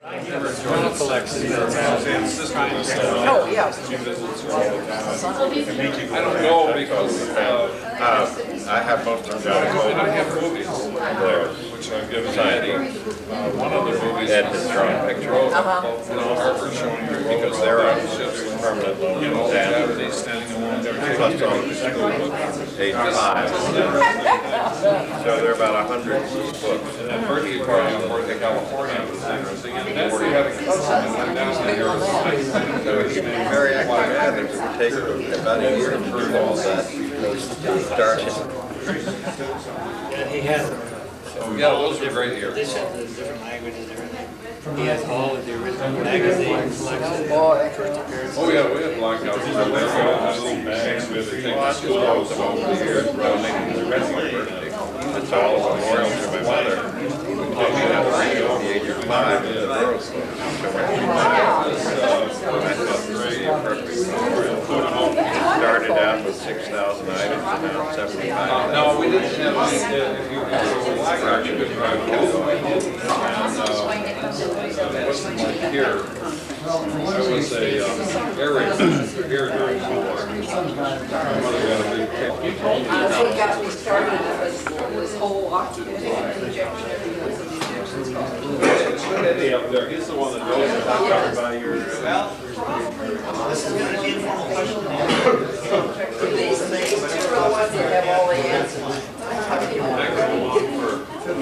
Journal collection. Oh, yeah. I don't know because I have most of them. I have movies, which I've given Eddie. One of the movies Ed has drawn pictures. Harvard showing you Because they're on permanent loan and Japanese standing along there. plus all the school books, 8 to 5. So there are about 100 books. And that birthday party on 4th of California was interesting. And then we had a cousin that went down to Arizona. So it's very active ad. It would take about a year to prove all that because they started. And he has Yeah, those are great here. this has the different languages and everything. He has all of the original magazines collection. Oh yeah, we had blackouts. These are little bags where they take the schools over here. It's all a memorial to my mother. Who told me that at the age of 5 in the Burroughs Book. So when she died, I thought this was a perfect memorial. It started out with 6,000 items and now 75,000. No, we didn't have any. If you were black, you could drive it all the way in. And it wasn't like here. I was a here during school. My mother got a big kick. He got me started this whole occupation injection. Eddie up there, he's the one that knows it. Covered by your. Well, this is going to be informal question and answer. These things, you're the ones that have all the answers.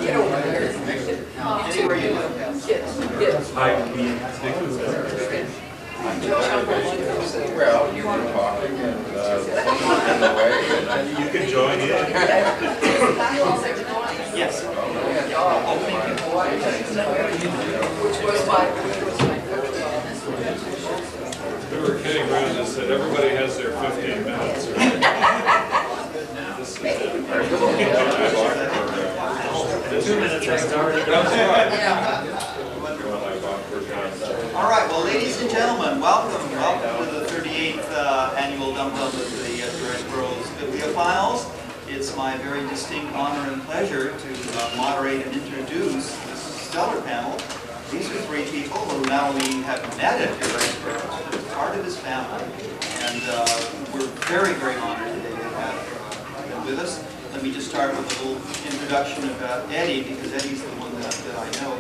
Get over here. Anywhere you live. Get. Well, you were talking and in the way. You can join in. Yes. Which was my We were kidding around and said everybody has their 15 minutes. The 2 minutes I started. All right, well, ladies and gentlemen, welcome to the 38th annual Dum-Dum of the Edgar Rice Burroughs Bibliophiles. It's my very distinct honor and pleasure to moderate and introduce this stellar panel. These are 3 people who not only have met Edgar Rice Burroughs, but are part of his family. And we're very, very honored today to have them with us. Let me just start with a little introduction about Eddie, because Eddie's the one that I know.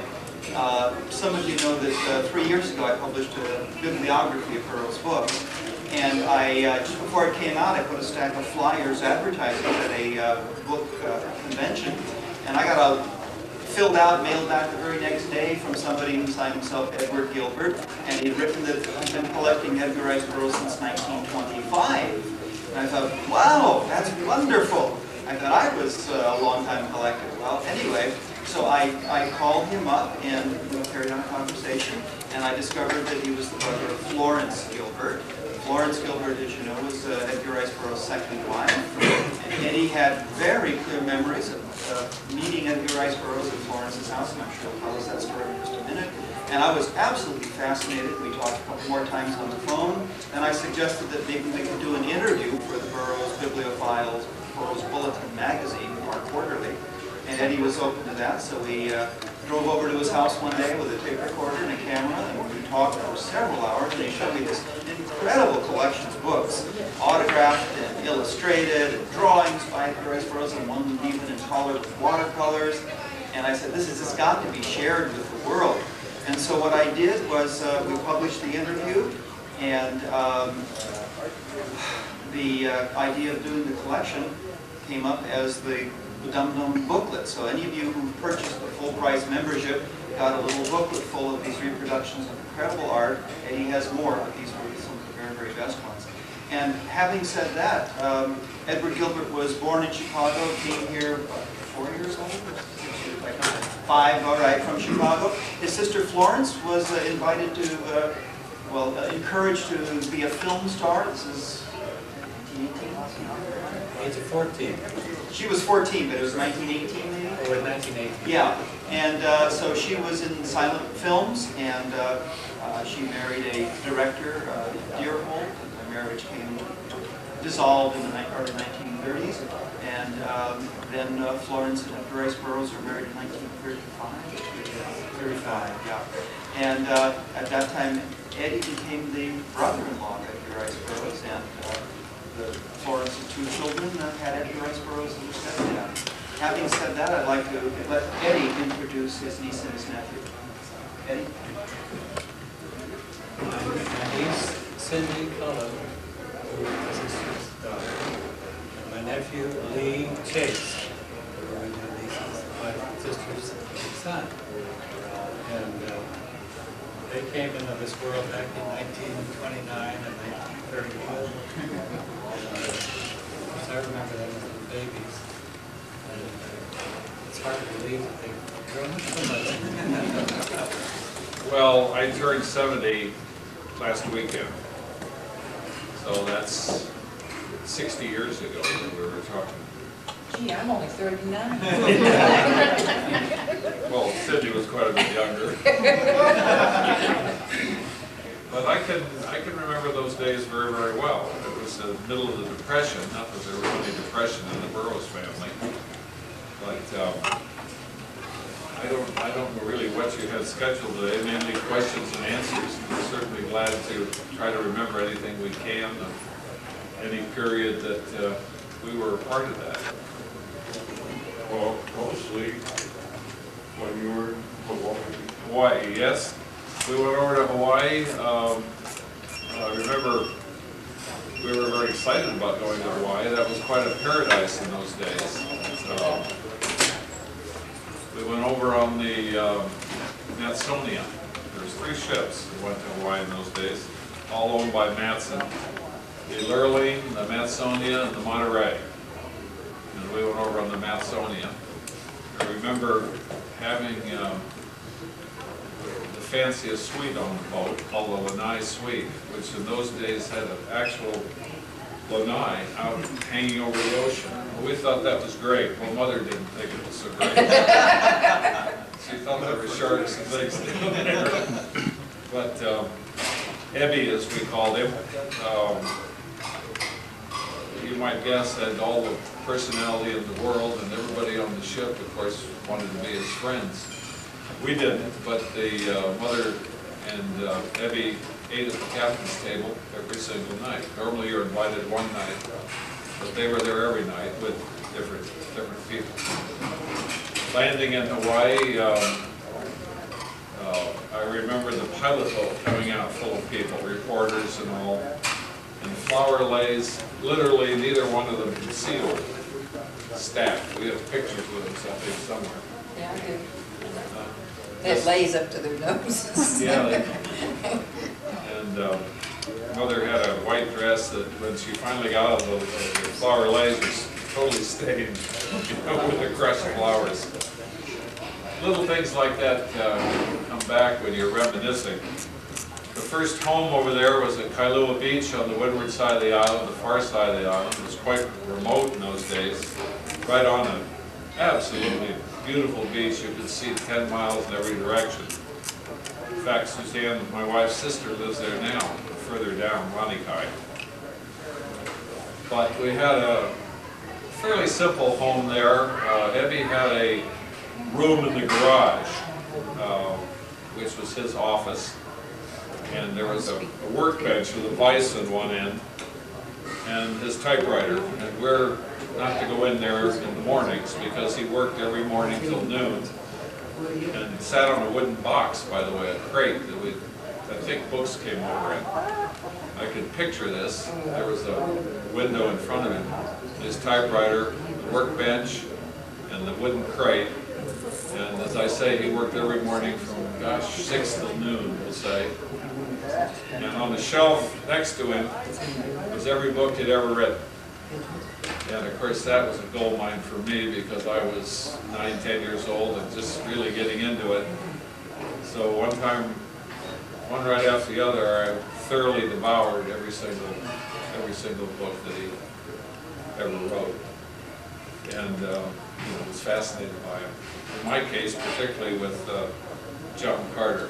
Some of you know that 3 years ago I published a bibliography of Burroughs books, and just before it came out I put a stack of flyers advertising at a book convention, and I got filled out, mailed back the very next day from somebody who signed himself Edgar Gilbert, and he'd written that he'd been collecting Edgar Rice Burroughs since 1925. And I thought, wow, that's wonderful. I thought I was a long-time collector. Well, anyway, so I called him up and we carried on a conversation, and I discovered that he was the brother of Florence Gilbert. Florence Gilbert, as you know, was Edgar Rice Burroughs' second wife, and Eddie had very clear memories of meeting Edgar Rice Burroughs at Florence's house, and I'm sure he'll tell us that story in just a minute. And I was absolutely fascinated. We talked a couple more times on the phone, and I suggested that maybe we could do an interview for the Burroughs Bibliophiles, Burroughs Bulletin magazine, our quarterly. And Eddie was open to that, so we drove over to his house one day with a tape recorder and a camera, and we talked for several hours, and he showed me this incredible collection of books, autographed and illustrated, and drawings by Edgar Rice Burroughs, and one even in color with watercolors. And I said, this has got to be shared with the world. And so what I did was we published the interview, and the idea of doing the collection came up as the Dum-Dum booklet. So any of you who purchased the full price membership got a little booklet full of these reproductions of incredible art, and he has more, but these were some of the very, very best ones. And having said that, Edward Gilbert was born in Chicago, came here, 4 years old? 5, all right, from Chicago. His sister Florence was invited to, encouraged to be a film star. This is 1918? Age of 14. She was 14, but it was 1918 maybe? It was 1918. Yeah, and so she was in silent films, and she married a director, Deerholt, and their marriage came dissolved in the early 1930s. And then Florence and Edgar Rice Burroughs were married in 1935. 35, yeah. And at that time, Eddie became the brother-in-law of Edgar Rice Burroughs, and Florence's two children had Edgar Rice Burroughs as their stepdad. Having said that, I'd like to let Eddie introduce his niece and his nephew. Eddie? My niece, Cindy Cullen, who is his sister's daughter, and my nephew, Lee Chase, who are my niece's, my sister's son. And they came into this world back in 1929 and 1931. I remember them as little babies. And it's hard to believe that they've grown up so much. Well, I turned 70 last weekend, so that's 60 years ago that we were talking. Gee, I'm only 39. Well, Cindy was quite a bit younger. But I can remember those days very, very well. It was the middle of the Depression, not that there was any depression in the Burroughs family, but I don't know really what you had scheduled today, mainly questions and answers. We're certainly glad to try to remember anything we can of any period that we were a part of that. Well, mostly when you were in Hawaii, yes. We went over to Hawaii. I remember we were very excited about going to Hawaii. That was quite a paradise in those days. We went over on the Matsonia. There was 3 ships that went to Hawaii in those days, all owned by Matson. The Lurline, the Matsonia, and the Monterey. And we went over on the Matsonia. I remember having the fanciest suite on the boat called the Lanai Suite, which in those days had an actual lanai out hanging over the ocean. We thought that was great. Well, Mother didn't think it was so great. She thought there were sharks and things down there. But Ebby, as we called him, you might guess, had all the personality in the world, and everybody on the ship, of course, wanted to be his friends. We didn't, but the Mother and Ebby ate at the captain's table every single night. Normally you're invited one night, but they were there every night with different people. Landing in Hawaii, I remember the pilot boat coming out full of people, reporters and all, and flower lays. Literally, neither one of them could see over staff. We have pictures with them somewhere. Yeah, I do. It lays up to their noses. Yeah. And Mother had a white dress that, when she finally got out of the flower lays, was totally stained, with the crushed flowers. Little things like that come back when you're reminiscing. The first home over there was at Kailua Beach on the windward side of the island, the far side of the island. It was quite remote in those days, right on an absolutely beautiful beach. You could see 10 miles in every direction. In fact, Suzanne, my wife's sister, lives there now, further down, Ranikai. But we had a fairly simple home there. Ebby had a room in the garage, which was his office. And there was a workbench with a vise on one end and his typewriter. And we're not to go in there in the mornings because he worked every morning till noon and sat on a wooden box, by the way, a crate that I think books came over in. I could picture this. There was a window in front of him, his typewriter, the workbench, and the wooden crate. And as I say, he worked every morning from, 6 till noon, we'll say. And on the shelf next to him was every book he'd ever written. And of course that was a gold mine for me because I was 9, 10 years old and just really getting into it. So one time, one right after the other, I thoroughly devoured every single book that he ever wrote. And was fascinated by him. In my case, particularly with John Carter.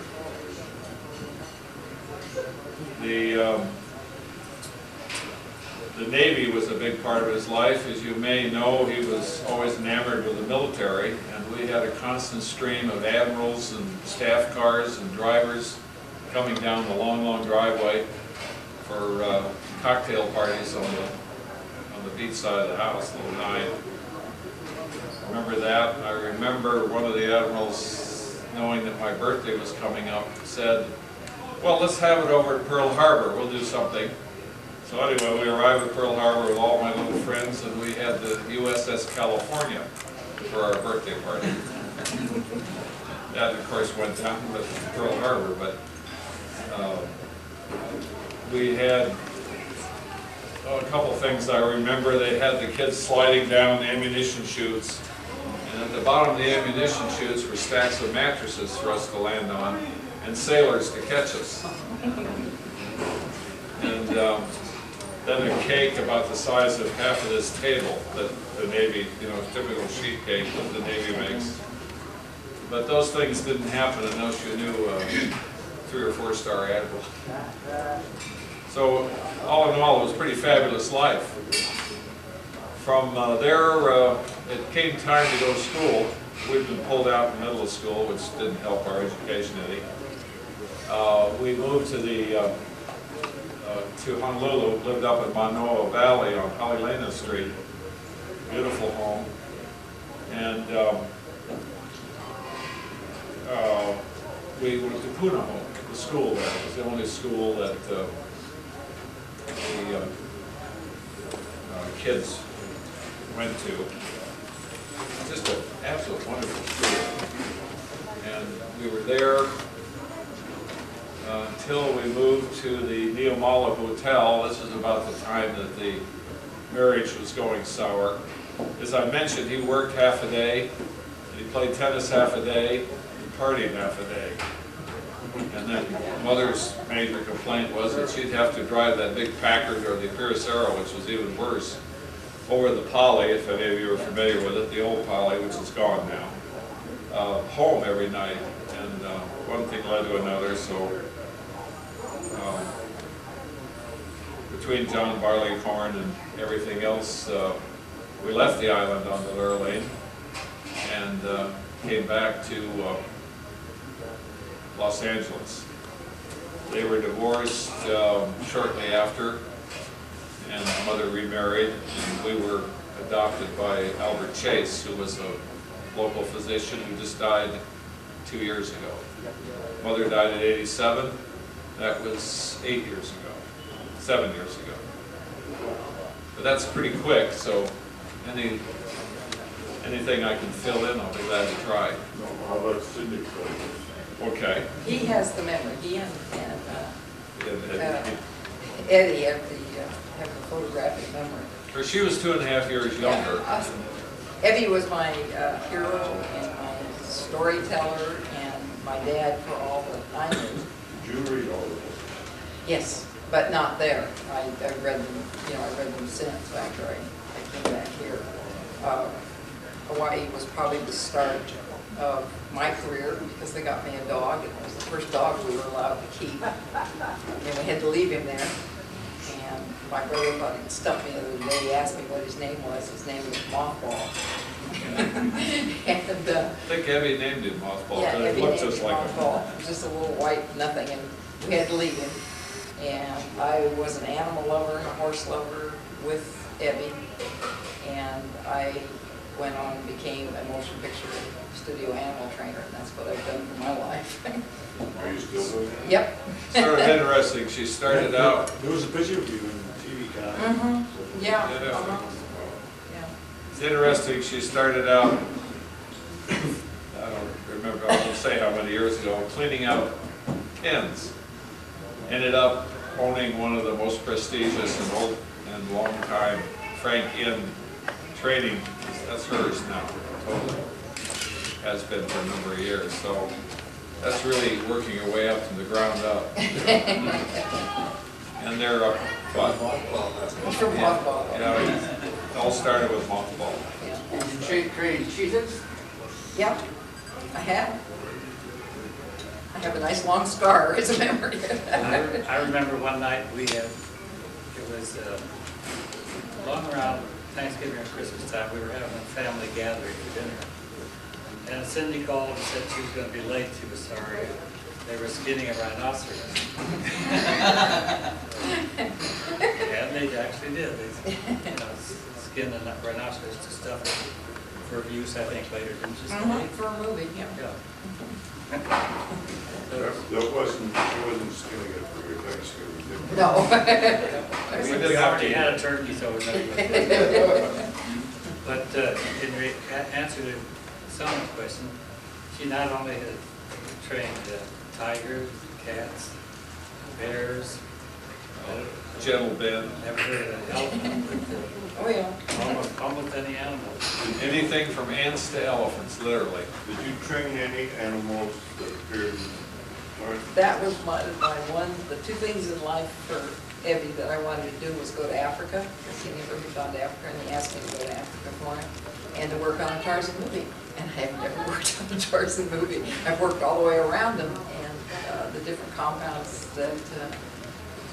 The The Navy was a big part of his life. As you may know, he was always enamored with the military, and we had a constant stream of admirals and staff cars and drivers coming down the long, long driveway for cocktail parties on the beach side of the house, Little Nine. Remember that? I remember one of the admirals, knowing that my birthday was coming up, said, well, let's have it over at Pearl Harbor. We'll do something. So anyway, we arrived at Pearl Harbor with all my little friends, and we had the USS California for our birthday party. That, of course, went down with Pearl Harbor, but we had a couple things I remember. They had the kids sliding down ammunition chutes, and at the bottom of the ammunition chutes were stacks of mattresses for us to land on, and sailors to catch us. And then a cake about the size of half of this table that the Navy, typical sheet cake that the Navy makes. But those things didn't happen unless you knew 3 or 4 star admiral. So all in all, it was a pretty fabulous life. From there, it came time to go to school. We'd been pulled out in the middle of school, which didn't help our education any. We moved to Honolulu, lived up in Manoa Valley on Halilena Street, beautiful home, and we went to Punahou, the school there. It was the only school that the kids went to. Just an absolute wonderful school, and we were there until we moved to the Neomala Hotel. This is about the time that the marriage was going sour. As I mentioned, he worked half a day, and he played tennis half a day, and partied half a day. And then Mother's major complaint was that she'd have to drive that big Packard or the Piracero, which was even worse, over the Poly, if any of you are familiar with it, the old Poly, which is gone now, home every night. And one thing led to another, so between John Barleycorn and everything else, we left the island on the Lurleen and came back to Los Angeles. They were divorced shortly after, and Mother remarried, and we were adopted by Alfred Chase, who was a local physician who just died 2 years ago. Mother died at 87. That was 8 years ago, 7 years ago. But that's pretty quick, so anything I can fill in, I'll be glad to try. How about Cindy Cullen? Okay. He has the memory. He and Eddie have the photographic memory. She was 2.5 years younger. Yeah, Eddie was my hero and my storyteller and my dad for all that I knew. Did you read all of them? Yes, but not there. I read them, I read them since after I came back here. Hawaii was probably the start of my career because they got me a dog, and it was the first dog we were allowed to keep. And we had to leave him there. And my brother thought he'd stump me the other day. He asked me what his name was. His name was Mothball. And I think Evie named him Mothball. yeah, It Evie looked named just him like Mothball. him. It was just a little white nothing, and we had to leave him. And I was an animal lover and a horse lover with Evie, and I went on and became a motion picture studio animal trainer, and that's what I've done for my life. Are you still doing that? Yep. Sort of interesting. She started out. There was a picture of you in the TV guide. Mm-hmm. Yeah. Yeah. Yeah. It's interesting. She started out. I don't remember. I won't say how many years ago. Cleaning out pens. Ended up owning one of the most prestigious and old and long time Frank Inn training. That's hers now. Totally. Has been for a number of years. So that's really working your way up from the ground up. And they're up, what? From Mothball. Yeah, it all started with Mothball. Yeah. Did you create cheeses? Yep, I have. I have a nice long scar as a memory. I remember one night it was along around Thanksgiving or Christmas time, we were having a family gathering for dinner. And Cindy called and said she was going to be late. She was sorry. They were skinning a rhinoceros. And they actually did. They skinned a rhinoceros to stuff it for use, I think, later. Didn't you say? For a movie, yeah. Yeah. That wasn't, she wasn't skinning it for your Thanksgiving dinner. No. We already had a turkey, so we're not. But in answer to someone's question, she not only had trained tigers, cats, bears, Gentle Ben. never heard of an elephant, but Oh, yeah. almost any animal. Anything from ants to elephants, literally. Did you train any animals that appeared in art? That was my the two things in life for Evie that I wanted to do was go to Africa, because he never had gone to Africa, and he asked me to go to Africa for him, and to work on a Tarzan movie. And I have never worked on a Tarzan movie. I've worked all the way around them, and the different compounds that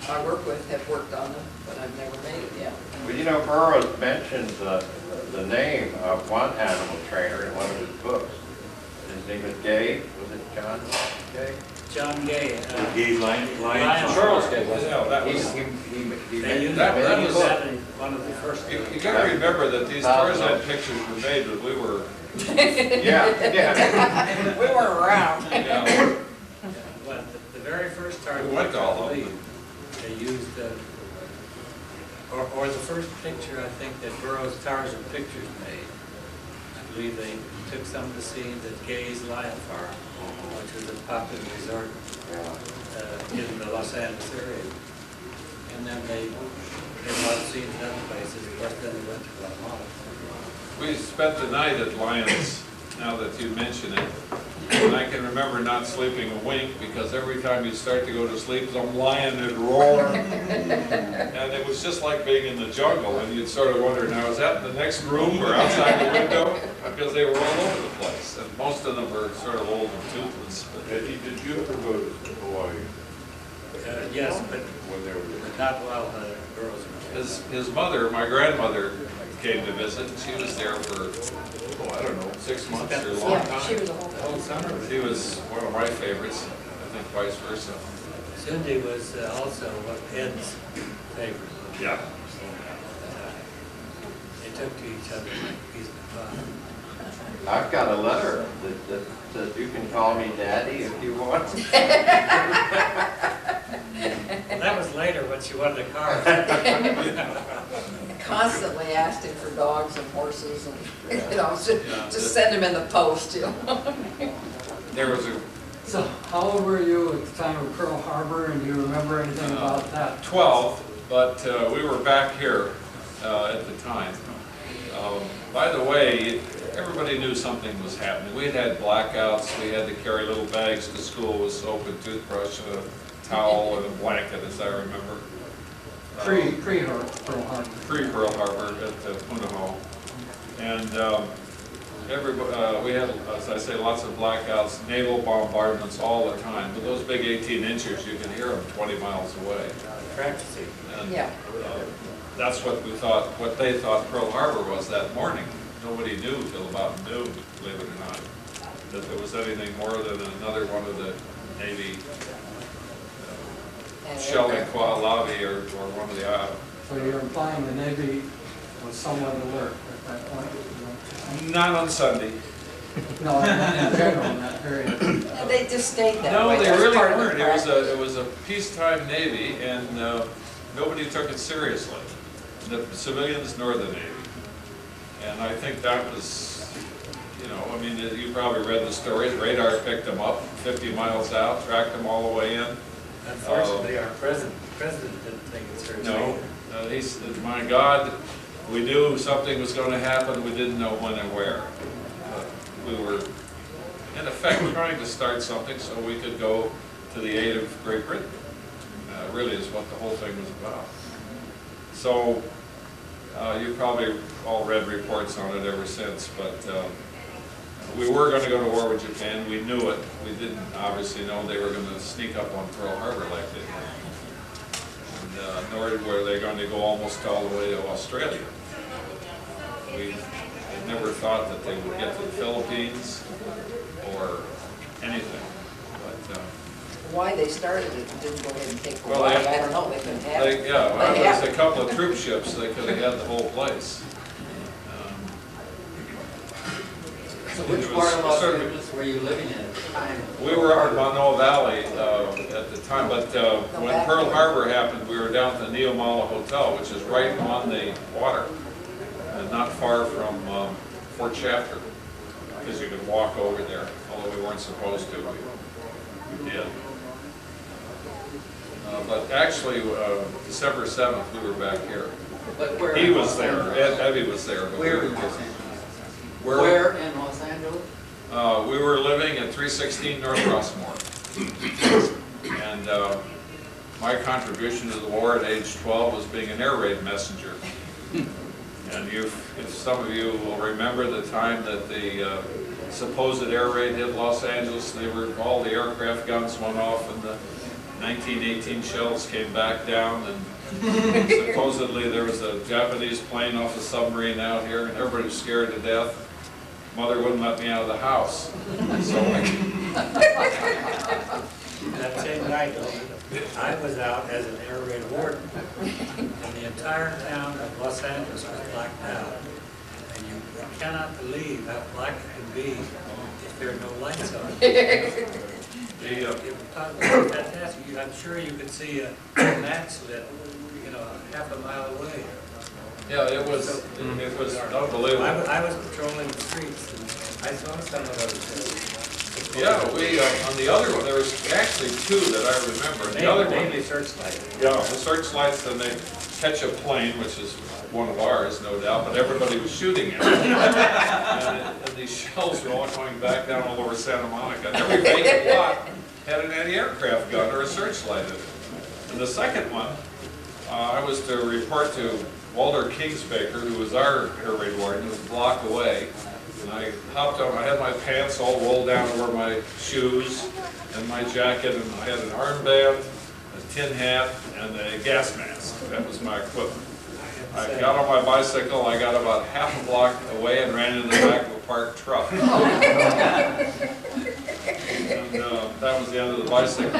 I work with have worked on them, but I've never made it yet. Well, you know, Burroughs mentions the name of one animal trainer in one of his books. His name is Gay. Was it John Gay? John Gay. Gay lion. Charles Gay, yeah, that was. They He used that that was- in one of the first. You gotta remember that these Tarzan pictures were made when we were, Yeah. We weren't around. Well, the very first Tarzan We went to all of picture, them. they used, or the first picture I think that Burroughs Tarzan Pictures made. I believe they took some of the scenes at Gay's Lion Farm, which was a popular resort in the Los Angeles area. And then they did a lot of scenes in other places. Of course, then they went to Guatemala. we spent the night at Lyons, now that you mention it. And I can remember not sleeping a wink, because every time you'd start to go to sleep, some lion would roar. And it was just like being in the jungle, and you'd sort of wonder, now is that in the next room or outside the window? Because they were all over the place, and most of them were sort of old and toothless. But Eddie, did you ever go to Hawaii Yes, but when they were? not while Burroughs was. his mother, my grandmother, came to visit, and she was there for, oh, I don't know, 6 months or a long Yeah, time. she was a whole Whole summer. She was one of my favorites, I think vice versa. Cindy was also Ed's favorite. Yeah. They took to each other like a piece of pie. I've got a letter that says you can call me Daddy if you want. Well, that was later when she wanted a car. constantly asked him for dogs and horses and, you know, Yeah. just send him in the post, you know. There was a So how old were you at the time of Pearl Harbor, and do you remember anything about that? 12, but we were back here at the time. By the way, everybody knew something was happening. We had had blackouts, we had to carry little bags to school with soap and toothbrush and a towel and a blanket, as I remember. Pre-Pearl Harbor. Pre-Pearl Harbor at Punahou. And we had, as I say, lots of blackouts, naval bombardments all the time. But those big 18 inchers, you can hear them 20 miles away. Practicing. And, Yeah. that's what we thought, what they thought Pearl Harbor was that morning. Nobody knew till about noon, believe it or not, that there was anything more than another one of the Navy shelling Kualavi or one of the So you're implying the Navy was somewhat alert at that point? not on Sunday. No, in general, in that period. And they just stayed that No, way. they That's really part of the weren't. practice. It was a peacetime Navy, and nobody took it seriously. The civilians nor the Navy. And I think that was, you know, I mean, you probably read the stories. Radar picked them up 50 miles out, tracked them all the way in. Unfortunately, our president didn't think it seriously. No, he said, my God, we knew something was going to happen. We didn't know when and where. We were, in effect, trying to start something so we could go to the aid of Great Britain. Really is what the whole thing was about. So you probably all read reports on it ever since, but we were going to go to war with Japan. We knew it. We didn't obviously know they were going to sneak up on Pearl Harbor like they did. And, nor were they going to go almost all the way to Australia. We had never thought that they would get to the Philippines or anything. But, Why they started it and didn't go ahead and take Well, Hawaii, they- I don't know, they couldn't have it. yeah, well, there was a couple of troop ships, they could have had the whole place. So which It was part of Los sort of- Angeles were you living in at the time? We were up in Monroe Valley at the time, but when Pearl Harbor happened, we were down at the Neomala Hotel, which is right on the water, and not far from Fort Shafter, because you could walk over there, although we weren't supposed to. We did. But actually, December 7th, we were back here. But where? He was there, Eddie was there. But Where we in were- Los Angeles? Where? Where in Los Angeles? We were living at 316 North Rossmore. And my contribution to the war at age 12 was being an air raid messenger. And if some of you will remember the time that the supposed air raid hit Los Angeles, all the aircraft guns went off and the 1918 shells came back down, and supposedly there was a Japanese plane off a submarine out here and everybody was scared to death. Mother wouldn't let me out of the house. So That same night, I was out as an air raid warden, and the entire town of Los Angeles was blacked out. And you cannot believe how black it can be if there are no lights on. It was fantastic. I'm sure you could see a match lit, half a mile away. yeah, it was unbelievable. I was patrolling the streets, and I saw some of those. Yeah, we on the other one, there was actually two that I remember. The other one, Mainly searchlight. yeah, the searchlights, and they catch a plane, which is one of ours, no doubt, but everybody was shooting at it. And these shells were all going back down all over Santa Monica. And every vacant lot had an anti-aircraft gun or a searchlight in it. And the second one, I was to report to Walter Kingsbaker, who was our air raid warden, who was a block away. And I hopped up, I had my pants all rolled down over my shoes and my jacket, and I had an armband, a tin hat, and a gas mask. That was my equipment. I got on my bicycle, I got about half a block away and ran into the back of a parked truck. And that was the end of the bicycle.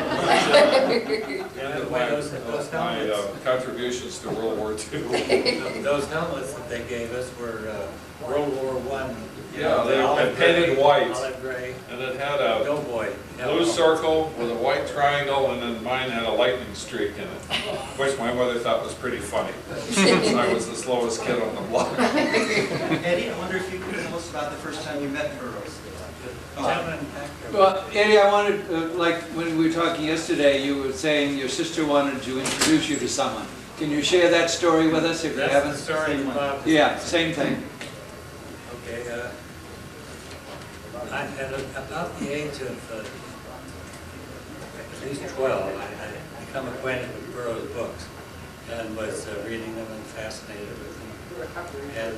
End of my contributions to World War II. Those helmets that they gave us were World War I. Yeah, they were painted white. Olive gray. And it had a Doughboy. blue circle with a white triangle, and then mine had a lightning streak in it, which my mother thought was pretty funny, since I was the slowest kid on the block. Eddie, I wonder if you could tell us about the first time you met Burroughs. Well, Eddie, I wanted, like when we were talking yesterday, you were saying your sister wanted to introduce you to someone. Can you share that story with us if you That's haven't? the story about... Yeah, same thing. Okay, at about the age of at least 12, I become acquainted with Burroughs books and was reading them and fascinated with them. And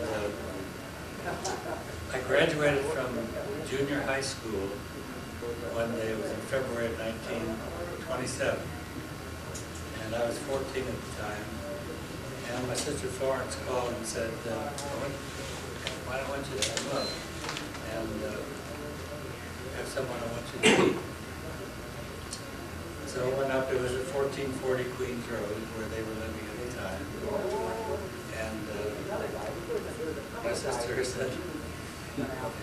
I graduated from junior high school one day. It was in February of 1927. And I was 14 at the time. And my sister Florence called and said, why don't I want you to come up and have someone I want you to meet. So I went up. It was at 1440 Queens Road, where they were living at the time. And my sister said,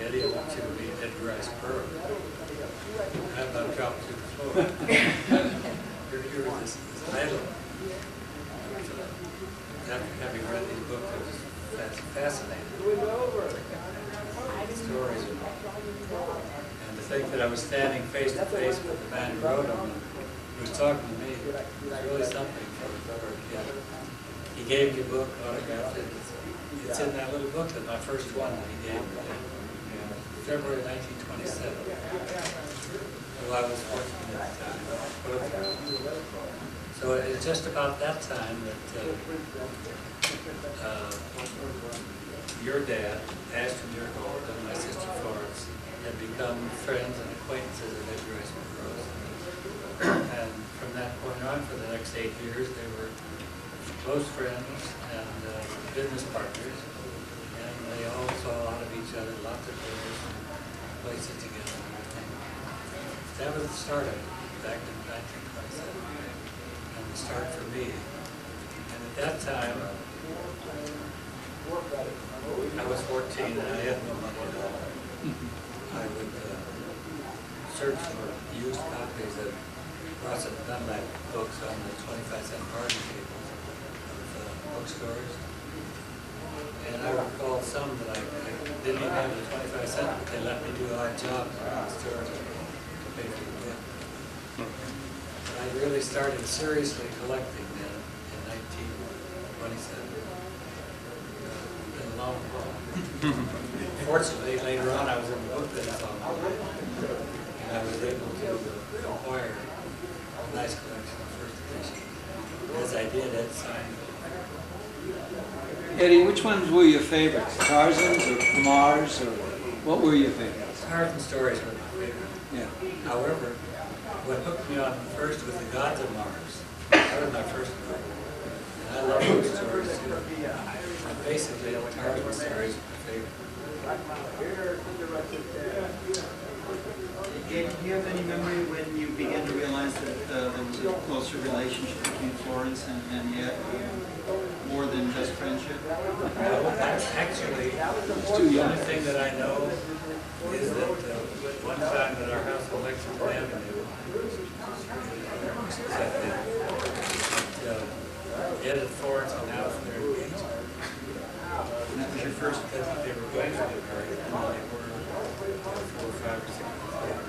Eddie, I want you to meet Edgar Rice Burroughs. I about dropped to the floor. You're this idol. After having read these books, I was fascinated. Stories. And to think that I was standing face to face with the man who wrote them, who was talking to me, was really something for a kid. He gave me a book, autographed it. It's in that little book, my first one that he gave me. February 1927. Well, I was 14 at the time. So it's just about that time that your dad, Ashton Yergold, and my sister Florence had become friends and acquaintances of Edgar Rice Burroughs. And from that point on, for the next 8 years, they were close friends and business partners, and they all saw a lot of each other, lots of tours and places together and everything. That was the start of it, back in 1927, and the start for me. And at that time, I was 14 and I had no money at all. I would search for used copies of Ross and Dunlap books on the 25-cent bargain tables of bookstores. And I recall some that I didn't even have the 25 cents, but they let me do odd jobs around the stores to pay for the book. I really started seriously collecting then in 1927. Been a long haul. Fortunately, later on, I was in the book business on and I was able to acquire a nice collection of first edition. As I did at sign. Eddie, which ones were your favorites? Tarzan's or Mars, or what were your favorites? Tarzan stories were my favorite. Yeah. However, what hooked me on first was The Gods of Mars. That was my first book. And I love those stories too. And basically, the Tarzan stories were my favorite. Gabe, do you have any memory when you began to realize that there was a closer relationship between Florence and Ed, more than just friendship? No, actually, the only thing that I know is that one time at our house on Lexington Avenue, Ed and Florence announced their engagement. And that was your first. Because they were going to get married, and they were 4, 5, or 6 months later.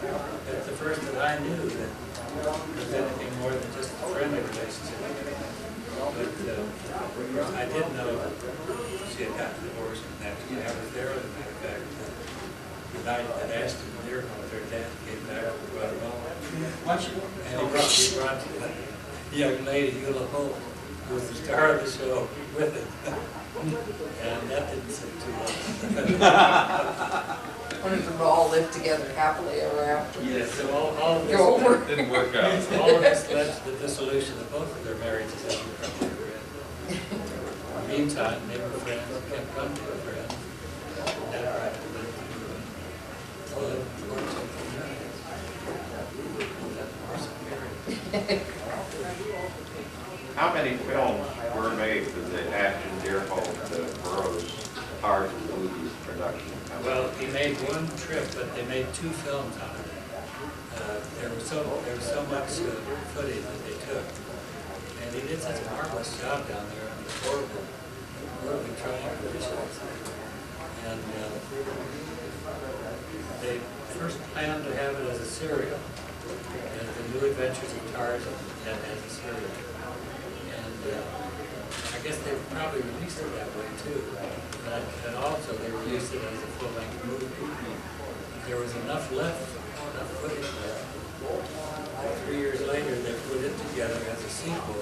That's the first that I knew that was anything more than just a friendly relationship. But I did know she had gotten divorced and that. I was there, as a matter of fact, the night that Ashton and their dad came back from Guatemala. And he brought the young lady, Eula Holt, who was the star of the show, with it. And that didn't sit too well. Wanted them to all live together happily ever after. Yes, so all of this Go over. Didn't work out. all of this led to the dissolution of both of their marriages as we probably ever read. In the meantime, they were friends, kept coming to be friends. That right led to live fortunately married. That awesome period. How many films were made for the Ashton Deerholt, the Burroughs Tarzan movies production? Well, he made one trip, but they made 2 films out of it. There was so much footage that they took, and he did such a marvelous job down there on the horribly trying conditions. And they first planned to have it as a serial, as the New Adventures of Tarzan, as a serial. And I guess they probably released it that way too. And also they released it as a full-length movie. There was enough footage left. 3 years later, they put it together as a sequel. We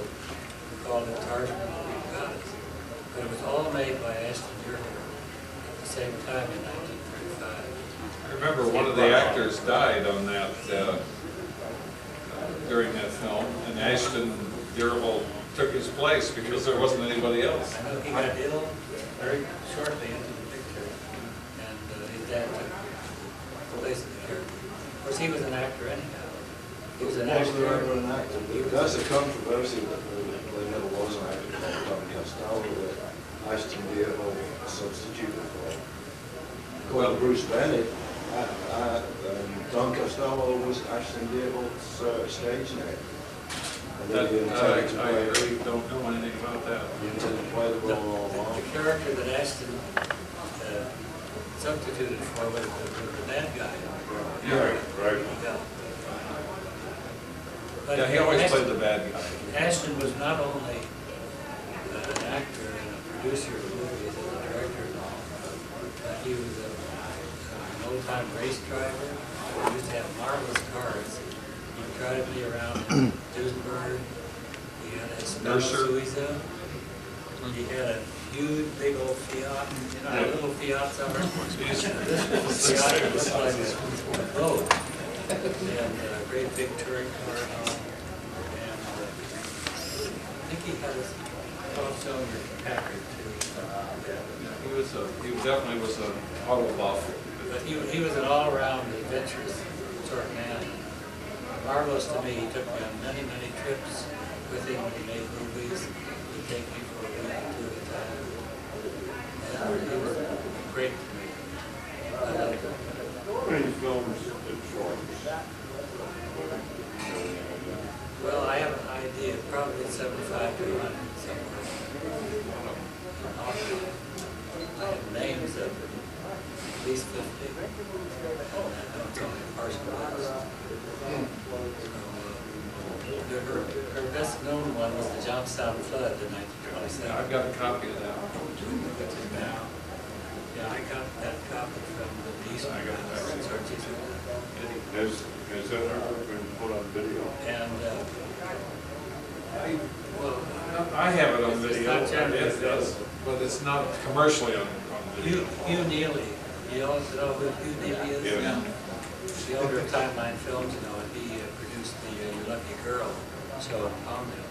called it Tarzan and the Greek Goddess. But it was all made by Ashton Deerholt at the same time in 1935. I remember one of the actors died on that, during that film, and Ashton Deerholt took his place because there wasn't anybody else. I know he got ill very shortly into the picture, and his dad took the place of the character. Of course, he was an actor anyhow. He was an actor. That's a controversy that there never was an actor called Don Costello that Ashton Deerholt substituted for. Well, Bruce Bennett, Don Costello was Ashton Deerholt's stage name. I really don't know anything about that. He intended to play the role all along. The character that Ashton substituted for was the bad guy. Yeah, right. Yeah. But Yeah, he always Ashton- played the bad guy. Ashton was not only an actor and a producer of movies and a director and all, but he was an old-time race driver. He used to have marvelous cars. He would drive me around Duesenberg. He had a Mercer. Suiza. He had a huge, big old Fiat, a little Fiat summer. This was a Fiat that looked like a boat. And a great big touring car and all. And I think he had his off-cylinder Packard too. He definitely was an auto buff. But he was an all-around adventurous sort of man. Marvelous to me, he took me on many, many trips with him when he made movies. He'd take me for a week or two at a time. And he was great to me. I loved him. How many films did Florence? Well, I have an idea, probably 75 to 100 somewhere. I have names of at least 50. And it's only a partial list. So, her best known one was the Johnstown Flood in 1927. I've got a copy of that. Now, yeah, I got that copy from the Eastman House. Has that ever been put on video? And, well, I have it on It's video. not generally It does, but it's not commercially on video. Hugh Neely, you all know who Hugh Neely is? Yeah. The owner of Timeline Films, you know, and he produced the You Lucky Girl show in Palmdale.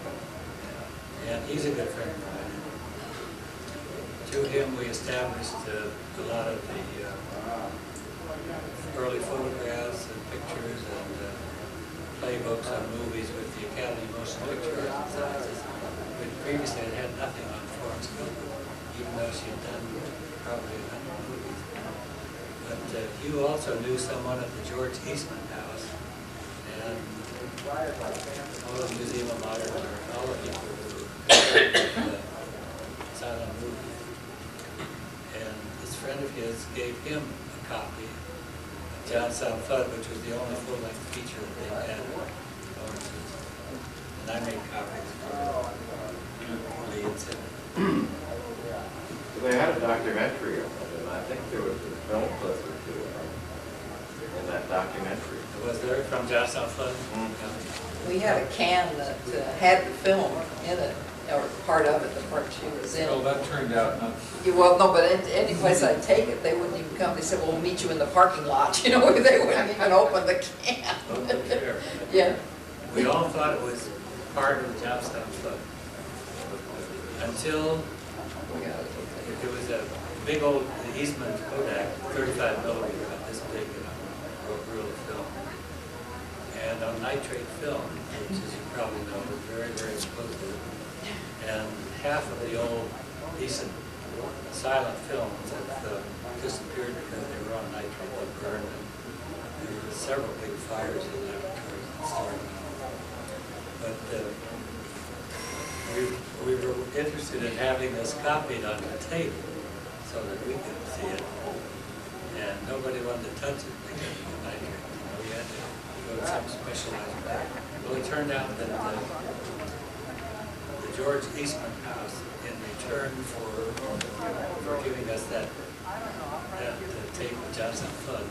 And he's a good friend of mine. Through him, we established a lot of the early photographs and pictures and playbooks on movies with the Academy Motion Picture Arts. But previously it had nothing on Florence Gilbert, even though she had done probably 100 movies. But Hugh also knew someone at the George Eastman House, and all of the Museum of Modern Art, all the people who silent movies. And this friend of his gave him a copy of Johnstown Flood, which was the only full-length feature that they had in Lawrence's. And I made copies for Lee and Cindy. They had a documentary of it, and I think there was a film clip or two in that documentary. Was there from Johnstown Flood? We had a can that had the film in it, or part of it, the part she was in. Well, that turned out not. Yeah, well, no, but any place I'd take it, they wouldn't even come. They said, well, we'll meet you in the parking lot. You know, they wouldn't even open the can. Oh, sure. Yeah. We all thought it was part of the Johnstown Flood. Until it was a big old Eastman Kodak, 35 millimeter, about this big, reel of film. And on nitrate film, which as you probably know, is very, very explosive. And half of the old decent silent films have disappeared because they were on nitrate, they burned, and there were several big fires in laboratories and started. But we were interested in having this copied on the tape so that we could see it. And nobody wanted to touch it because of the nitrate. You know, we had to go to some specialized way. Well, it turned out that the George Eastman House, in return for giving us that tape of Johnstown Flood,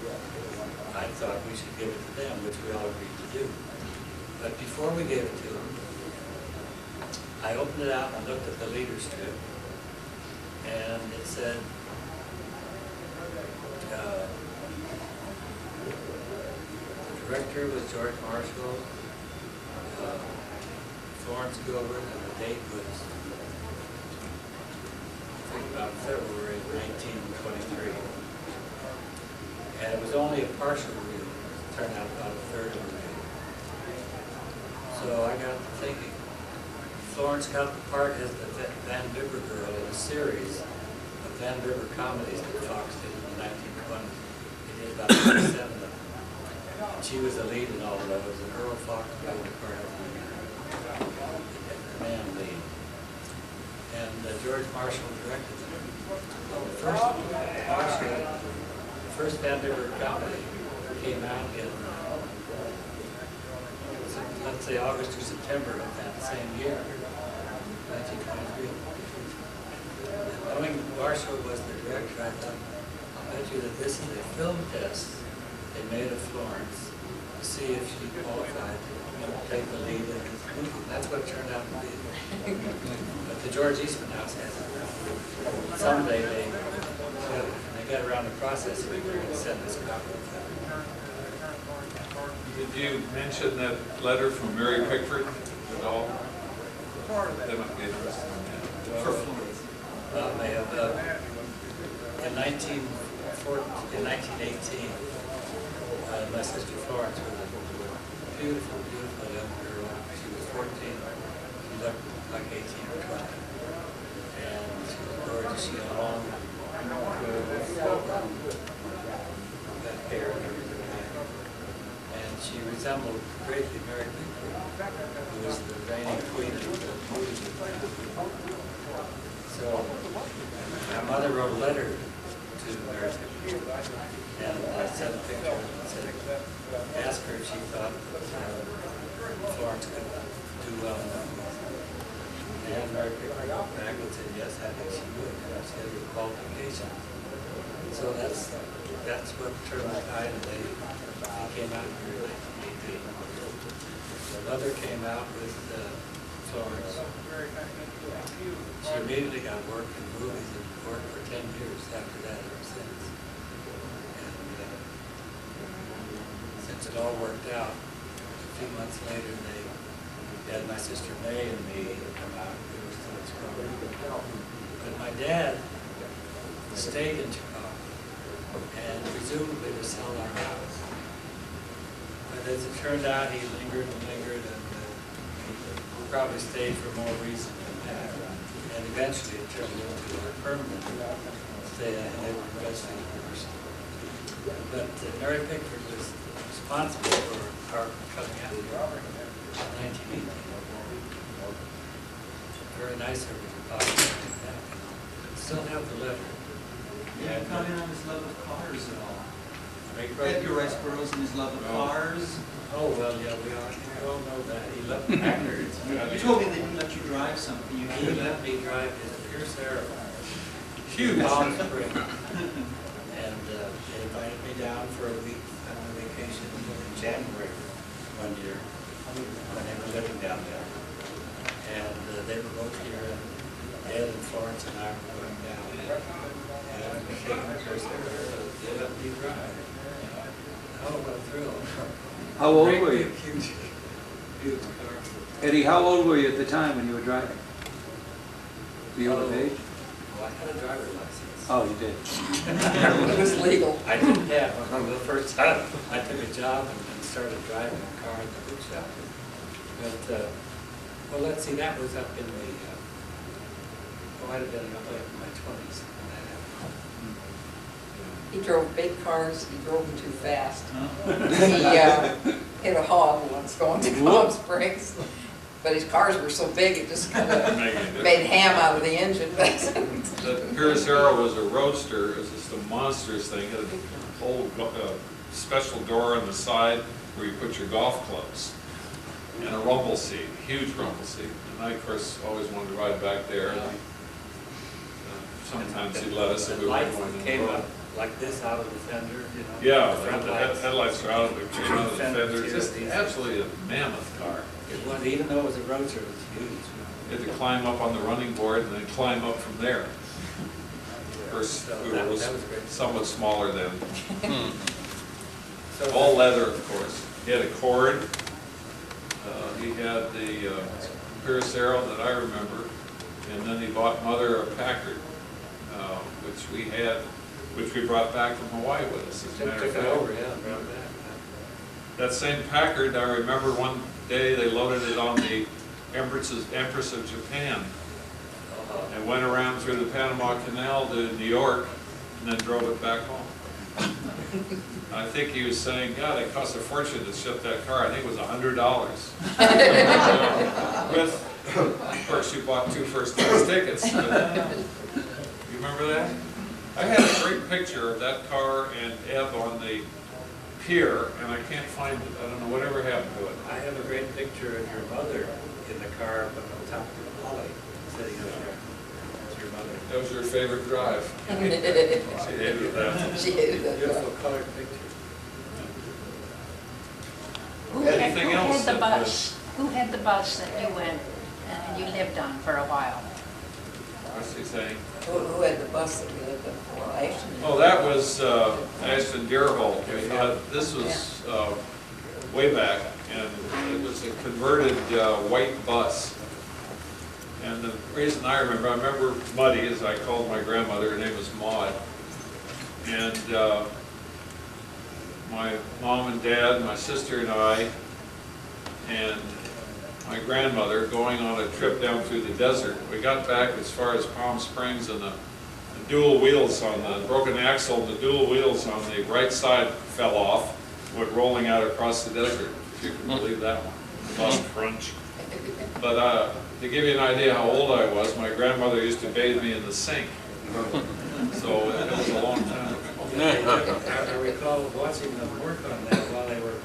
I thought we should give it to them, which we all agreed to do. But before we gave it to them, I opened it out and looked at the leader strip, and it said, the director was George Marshall, Florence Gilbert, and the date was, I think, about February of 1923. And it was only a partial reel. It turned out about a third of a reel. So I got to thinking, Florence got the part as the Van Bibber girl in a series of Van Bibber comedies that Fox did in the 1920s. They did about 7 of them. And she was the lead in all of those, and Earl Fox played the part of the man lead. And George Marshall directed them. Well, the first Van Bibber comedy came out in, let's say, August or September of that same year, 1923. And knowing Marshall was the director, I thought, I'll bet you that this is a film test they made of Florence to see if she qualified to take the lead in this movie. That's what it turned out to be. But the George Eastman House has it. Someday they got around the process, we were going to send this copy. Did you mention that letter from Mary Pickford at all? They might be interested in that. For Florence. They have, in 1918, my sister Florence was a beautiful, beautiful young girl. She was 14. She looked like 18 or 20. And she was gorgeous. She had long, that hair and everything. And she resembled greatly Mary Pickford, who was the reigning queen of the movie. So my mother wrote a letter to Mary Pickford, and I sent a picture and said, asked her if she thought Florence could do well in that movie. And Mary Pickford wrote back and said, yes, I think she would. She had the qualifications. So that's what turned my tide, and they came out here in 1918. My mother came out with Florence. She immediately got work in movies and worked for 10 years after that, ever since. And since it all worked out, a few months later they had my sister May and me come out. We were still in Chicago. But my dad stayed in Chicago, and presumably to sell our house. But as it turned out, he lingered and lingered, and probably stayed for more reason than that. And eventually it turned into a permanent stay and eventually divorced. But Mary Pickford was responsible for our coming out here in 1918. Very nice of her to talk about that. Still have the letter. You didn't comment on his love of cars at all. Edgar Edgar Rice Burroughs and his love of cars. Oh, well, yeah, we all know that. He loved Packards. You told me that he let you drive something. You He let me drive his Pierce Arrow. Huge. Palm Springs. And they invited me down for a week on a vacation in January one year when they were living down there. And they were both here, and Ed and Florence and I were going down. And we taking the Pierce Arrow, they let me drive. Oh, what a thrill. How old Great, were you? big, huge, huge car. Eddie, how old were you at the time when you were driving? Were you of age? Well, I had a driver's license. Oh, you did. It was legal. I didn't have, the first time I took a job and started driving a car at the book shop. But, well, let's see, that was up in the, might have been up in my 20s when that happened. He drove big cars, he drove them too fast. Huh? He hit a hog once going to Palm Springs, but his cars were so big it just kind of made ham out of the engine. The Pierce Arrow was a roadster. It was just a monstrous thing. It had a whole special door on the side where you put your golf clubs, and a rumble seat, huge rumble seat. And I, of course, always wanted to ride back there. And, sometimes he let us if we were lights going in came the road. up like this out of the fender, you know. Yeah, the front the lights. headlights are out of the fender. Fenders, Just yeah. absolutely a mammoth car. It was, even though it was a roadster, it was huge. You had to climb up on the running board and then climb up from there. Of course, So we that were was great. somewhat smaller then. So All leather, of course. He had a cord. He had the Pierce Arrow that I remember. And then he bought Mother a Packard, which we brought back from Hawaii with us, as a matter of took it fact. over, yeah, brought it back. That same Packard, I remember one day they loaded it on the Empress of Japan and went around through the Panama Canal to New York and then drove it back home. I think he was saying, God, it cost a fortune to ship that car. I think it was $100. With, of course, you bought 2 first-class tickets. You remember that? I had a great picture of that car and Eb on the pier, and I can't find it. I don't know whatever happened to it. I have a great picture of your mother in the car up on top of the Holly, sitting up there. That's your mother. That was your favorite drive. She hated that. She hated that. Beautiful colored picture. Anything Who else had the that bus? Who had the bus that you went and you lived on for a while? What's he saying? Who had the bus that we lived in for? Ashton? Oh, that was Ashton Deerholt. This was way back, and it was a converted white bus. And the reason I remember Muddy, as I called my grandmother, her name was Maud. And my mom and dad, my sister and I, and my grandmother going on a trip down through the desert. We got back as far as Palm Springs, and the dual wheels on the broken axle, the dual wheels on the right side fell off, went rolling out across the desert, if you can believe that one. Bus crunch. But to give you an idea how old I was, my grandmother used to bathe me in the sink. So it was a long time ago. I recall watching them work on that while they were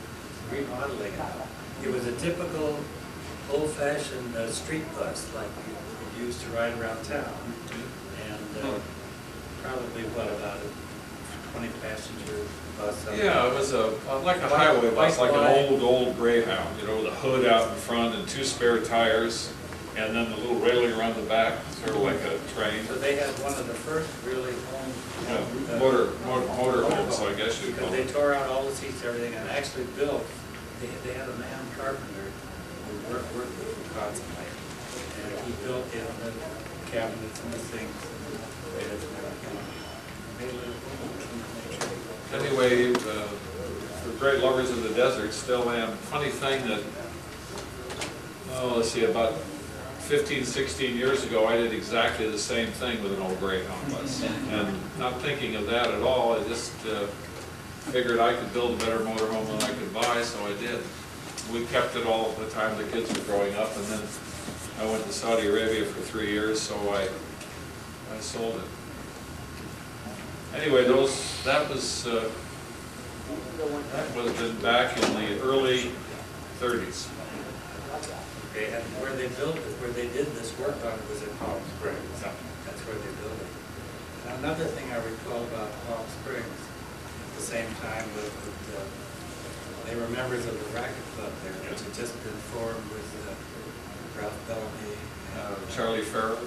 remodeling it. It was a typical old-fashioned street bus, like you used to ride around town. And probably, what, about a 20-passenger bus? Yeah, it was like a highway bus, like an old Greyhound, you know, with a hood out in front and 2 spare tires, and then the little railing around the back, sort of like a train. So they had one of the first really Motor homes, I guess you'd call because they it. tore out all the seats, everything, and actually built. They had a man carpenter who worked with them constantly, and he built in the cabinets and the sinks. Anyway, for great lovers of the desert, still am. Funny thing that, let's see, about 15, 16 years ago, I did exactly the same thing with an old Greyhound bus. And not thinking of that at all, I just figured I could build a better motorhome than I could buy, so I did. We kept it all the time the kids were growing up, and then I went to Saudi Arabia for 3 years, so I sold it. Anyway, that would have been back in the early 30s. Okay, and where they built it, where they did this work on it was in Palm Springs. That's where they built it. And another thing I recall about Palm Springs, at the same time, was that they were members of the racket club there, which had just been formed with Ralph Bellamy, Charlie Farrell,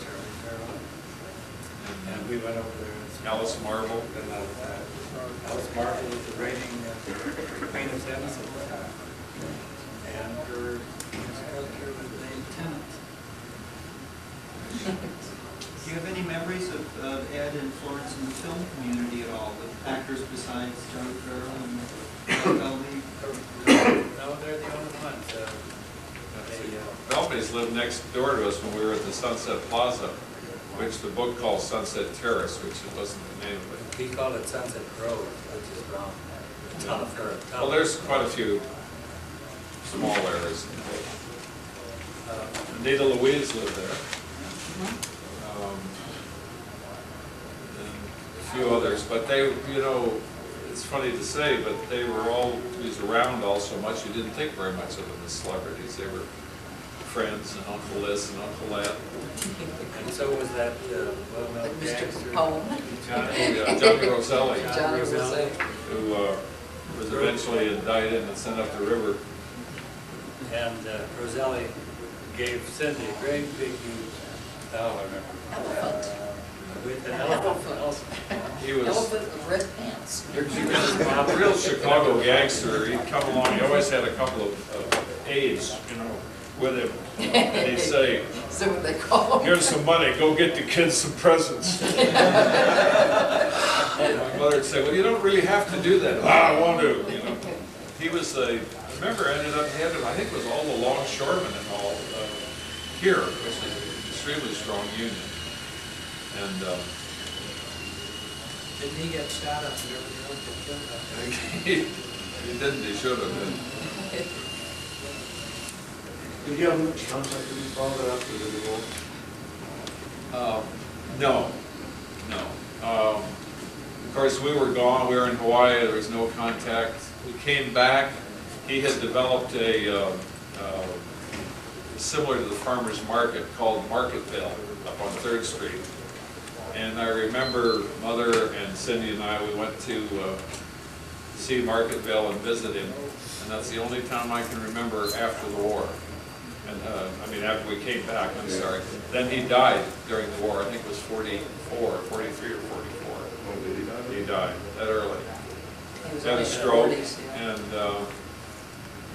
and we went over there. Alice Marble. Alice Marble was the reigning Queen of Tennis at the time, and her character was named Tennant. Do you have any memories of Ed and Florence in the film community at all, with actors besides Charlie Farrell and Bellamy? No, they're the only ones. Bellamy's lived next door to us when we were at the Sunset Plaza, which the book calls Sunset Terrace, which it wasn't the name of it. We call it Sunset Grove, which is wrong. Well, there's quite a few small areas. Nita Louise lived there. And a few others, but they, you know, it's funny to say, but they were always around all so much, you didn't think very much of them as celebrities. They were friends, and Uncle Liz and Uncle Ed. And so was that well-known Mr. gangster. Home. Johnny Roselli, Johnny Roselli. who was eventually indicted and sent up the river. And Roselli gave Cindy a great big huge doll, I remember. Elephant. With an elephant also. He was Elephant with red pants. a real Chicago gangster. He'd come along, he always had a couple of aides, you know, with him. And he'd say, Is that what they call them? here's some money, go get the kids some presents. My mother would say, well, you don't really have to do that. I want to, you know. He was I remember ended up having, I think it was all the longshoremen and all here, which is an extremely strong union. And Didn't he get shot up and everything else get killed up? he didn't, he should have been. Did you have much contact with your father after the divorce? No. Of course, we were gone, we were in Hawaii, there was no contact. We came back, he had developed a, similar to the farmer's market called Marketville up on 3rd Street. And I remember Mother and Cindy and I, we went to see Marketville and visit him. And that's the only time I can remember after the war. And I mean, after we came back, I'm sorry. Then he died during the war, I think it was 44, 43 or 44. When did he die? He died that early. He was He had only a in the stroke, 40s, yeah. and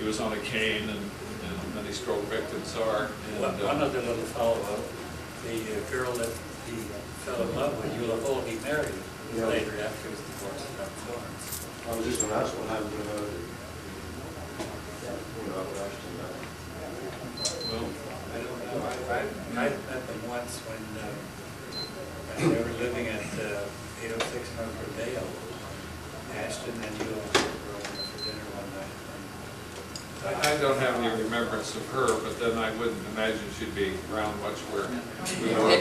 he was on a cane, and many stroke victims are. And, One other little follow-up. the girl that he fell in love with, Eula Hole, he married Yeah. later after his divorce from Florence. I was just gonna ask what happened to her. Well, I don't know, I met them once when they were living at 806 North Rodeo. Ashton and you were over for dinner one night. I don't have any remembrance of her, but then I wouldn't imagine she'd be around much where we were.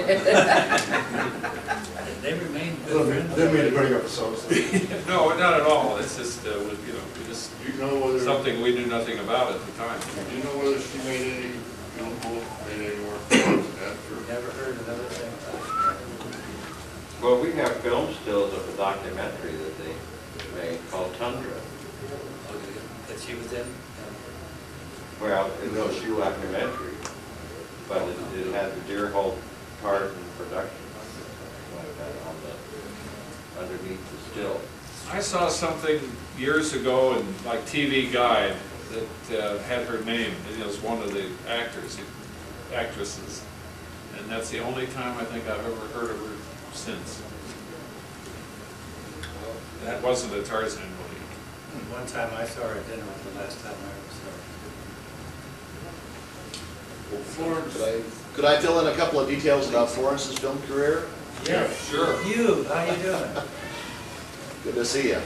They remained good friends. Didn't mean to bring up something. No, not at all. It's just, we just, Do you know whether, something we knew nothing about at the time. do you know whether she made any film book, made any more films after? Never heard another thing. Well, we have film stills of a documentary that they made called Tundra. That she was in? Well, it's a shoe documentary, but it had the Deer Hole part and production like that on the, underneath the still. I saw something years ago in like TV Guide that had her name. It was one of the actresses, and that's the only time I think I've ever heard of her since. That wasn't a Tarzan movie. One time I saw her at dinner was the last time I ever saw her. Could I fill in a couple of details about Florence's film career? Yeah, Sure. You, how you doing? Good to see you. In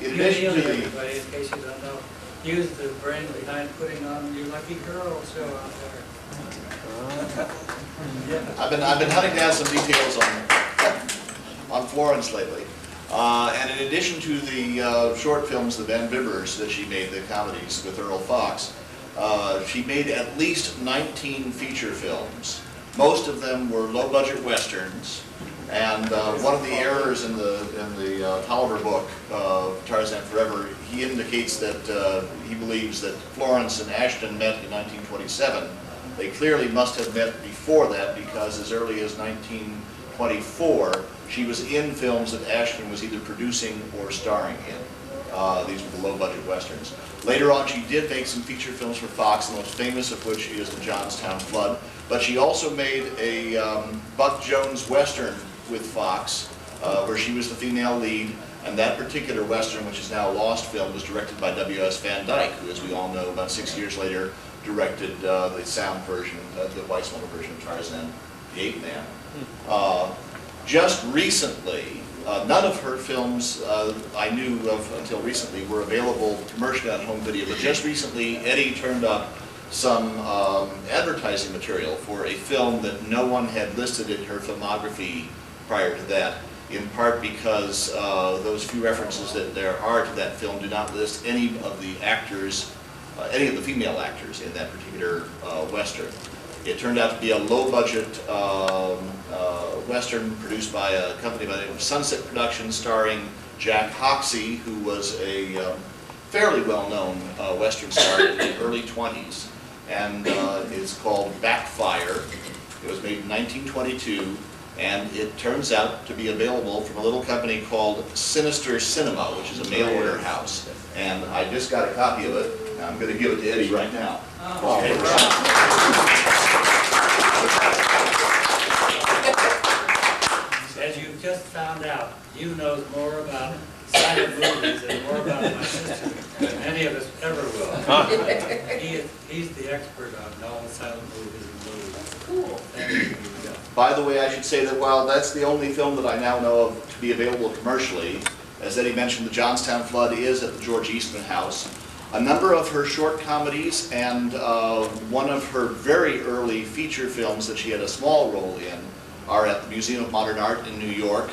You addition to Neely, the, everybody, in case you don't know. He was the brain behind putting on Your Lucky Girl show out there. Yeah. I've been hunting down some details on Florence lately. And in addition to the short films, the Van Bibbers that she made, the comedies with Earl Fox, she made at least 19 feature films. Most of them were low-budget westerns. And one of the errors in the Tolliver book, Tarzan Forever, he indicates that he believes that Florence and Ashton met in 1927. They clearly must have met before that, because as early as 1924, she was in films that Ashton was either producing or starring in. These were the low-budget westerns. Later on, she did make some feature films for Fox, the most famous of which is The Johnstown Flood. But she also made a Buck Jones western with Fox, where she was the female lead. And that particular western, which is now a lost film, was directed by W.S. Van Dyke, who, as we all know, about 6 years later, directed the sound version, the Weissmuller version of Tarzan, the Ape Man. Just recently, none of her films I knew of until recently were available commercially on home video, but just recently Eddie turned up some advertising material for a film that no one had listed in her filmography prior to that, in part because those few references that there are to that film do not list any of the actors, any of the female actors in that particular Western. It turned out to be a low-budget Western produced by a company by the name of Sunset Productions, starring Jack Hoxsey, who was a fairly well-known Western star in the early 20s. And it's called Backfire. It was made in 1922, and it turns out to be available from a little company called Sinister Cinema, which is a mail-order house. And I just got a copy of it, and I'm going to give it to Eddie right now. As you just found out, you know more about silent movies and more about my sister than any of us ever will. He's the expert on all the silent movies and movies. Cool. Thank you. By the way, I should say that while that's the only film that I now know of to be available commercially, as Eddie mentioned, The Johnstown Flood is at the George Eastman House. A number of her short comedies and one of her very early feature films that she had a small role in are at the Museum of Modern Art in New York.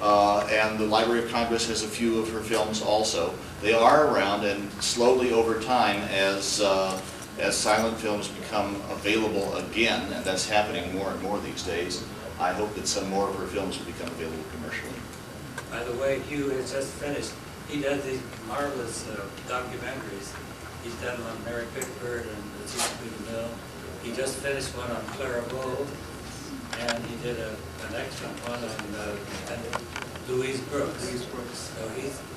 And the Library of Congress has a few of her films also. They are around, and slowly over time, as silent films become available again, and that's happening more and more these days, I hope that some more of her films will become available commercially. By the way, Hugh has just finished. He does these marvelous documentaries. He's done one on Mary Pickford and the Chesapeake Mill. He just finished one on Clara Bow, and he did an excellent one on Louise Brooks. So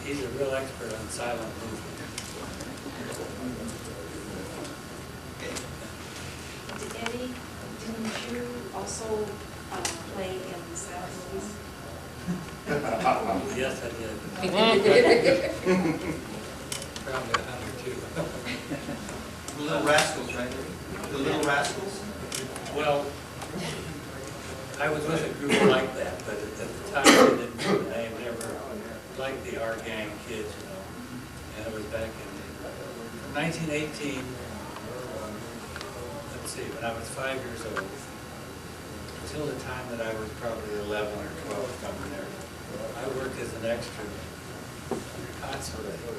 he's a real expert on silent movies. Eddie, didn't you also play in sad movies? Yes, I did. Probably 102. The Little Rascals, right? The Little Rascals? Well, I was with a group like that, but at the time they didn't know the name, never liked the R Gang kids, you know. And it was back in 1918, let's see, when I was 5 years old, until the time that I was probably 11 or 12, somewhere there. I worked as an extra constantly as a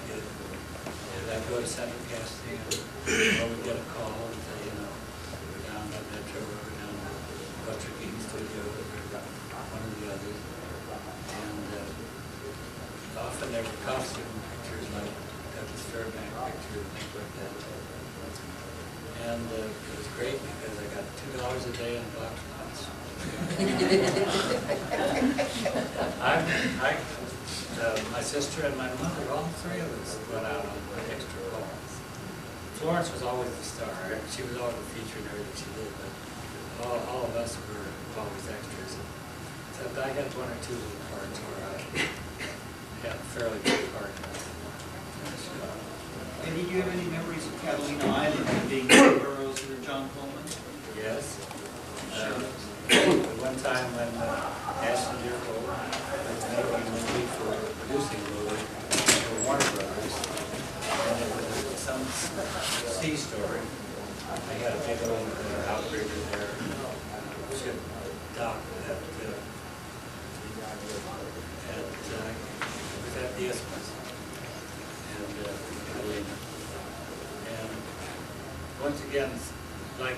kid. And I'd go to Central Casting and I would get a call and say, you know, we're down at Metro, we're down at Electric Eating Studios, or one of the others. And often there were costume pictures like Douglas Fairbank pictures and things like that. And it was great because I got $2 a day in box lunch. My sister and my mother, all three of us went out on extra calls. Florence was always the star. She was always the feature in everything she did, but all of us were always extras. Except I had one or two little parts where I had a fairly good part in it. And did you have any memories of Catalina Island and being Burroughs or John Coleman? Yes. One time when Ashton Dearfold was making a movie for producing a movie for Warner Brothers, and it was some sea story. I had a big old outrigger there, ship dock at it was at the Isthmus and Catalina. And once again, like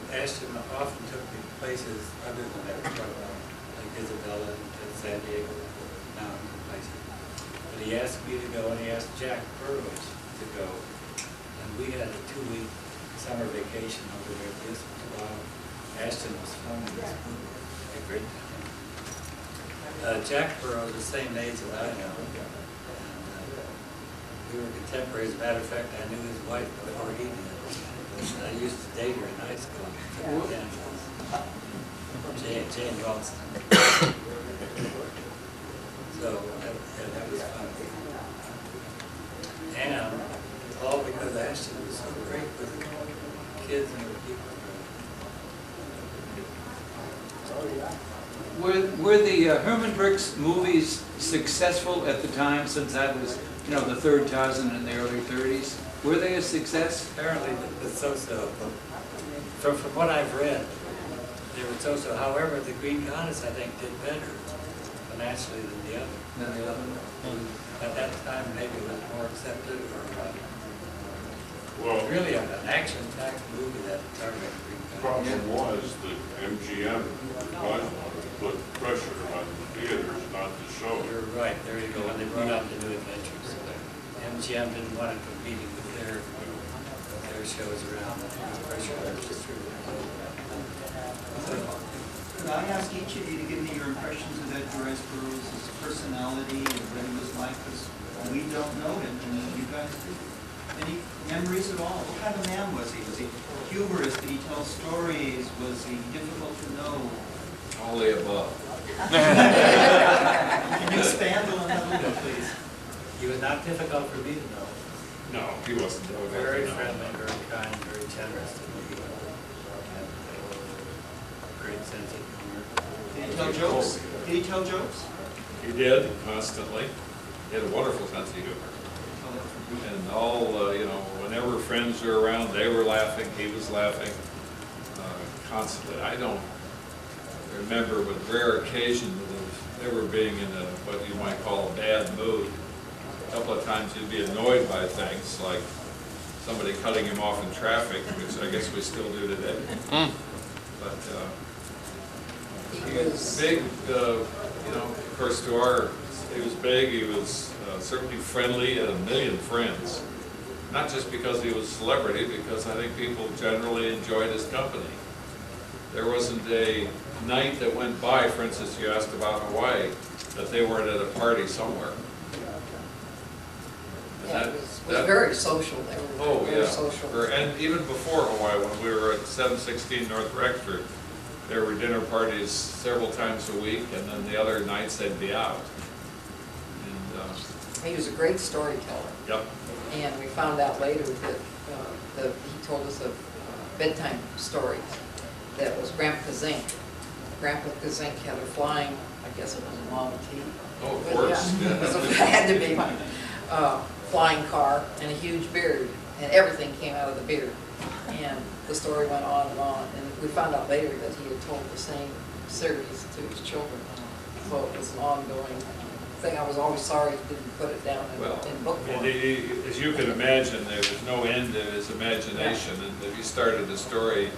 Ashton often took me places other than that truck, like Isabella and San Diego Mountain and places. But he asked me to go, and he asked Jack Burroughs to go. And we had a 2-week summer vacation over there at this while Ashton was filming this movie. A great time. Jack Burroughs, the same age as I am. And, we were contemporaries. As a matter of fact, I knew his wife before he did. I used to date her in high school. Jane Ralston. So that was fun. And all because Ashton was so great with the kids and the people. Were the Herman Brooks movies successful at the time, since that was, you know, the third Tarzan in the early 30s? Were they a success? Apparently, the so-so. From what I've read, they were so-so. However, the Green Goddess, I think, did better financially than the other. At that time, maybe it was more accepted, or Well, really an action-packed movie that targeted Green the Goddess. problem was that MGM wanted to put pressure on the theaters not to show it. You're right, there you go, when they brought out the New Adventures. MGM didn't want it competing with their shows around, pressure on the distributors. Could I ask each of you to give me your impressions of Edgar Rice Burroughs' his personality and what he was like? Because we don't know him, and you guys do. Any memories at all? What kind of man was he? Was he humorous? Did he tell stories? Was he difficult to know? All the above. Can you expand on that a little bit, please? He was not difficult for me to know. No, he wasn't. Very friendly, very kind, very generous to me. And great sense of humor. Did he tell jokes? Did he tell jokes? He did, constantly. He had a wonderful sense of humor. And all, you know, whenever friends were around, they were laughing, he was laughing constantly. I don't remember, with rare occasion, of ever being in what you might call a bad mood. A couple of times he'd be annoyed by things, like somebody cutting him off in traffic, which I guess we still do today. But he was big, you know, of course, he was big, he was certainly friendly, had a million friends. Not just because he was a celebrity, because I think people generally enjoyed his company. There wasn't a night that went by, for instance, you asked about Hawaii, that they weren't at a party somewhere. Yeah, it was very social. They were very social. And even before Hawaii, when we were at 716 North Rexford, there were dinner parties several times a week, and then the other nights they'd be out. And he was a great storyteller. yep. And we found out later that he told us of bedtime stories. That was Grandpa Kazink. Grandpa Kazink had a flying, I guess it was a Model T. Oh, of course. Yeah, it had to be flying car and a huge beard, and everything came out of the beard. And the story went on, and we found out later that he had told the same series to his children. So it was an ongoing thing. I was always sorry he didn't put it down in book form. As you can imagine, there was no end to his imagination, and if he started a story,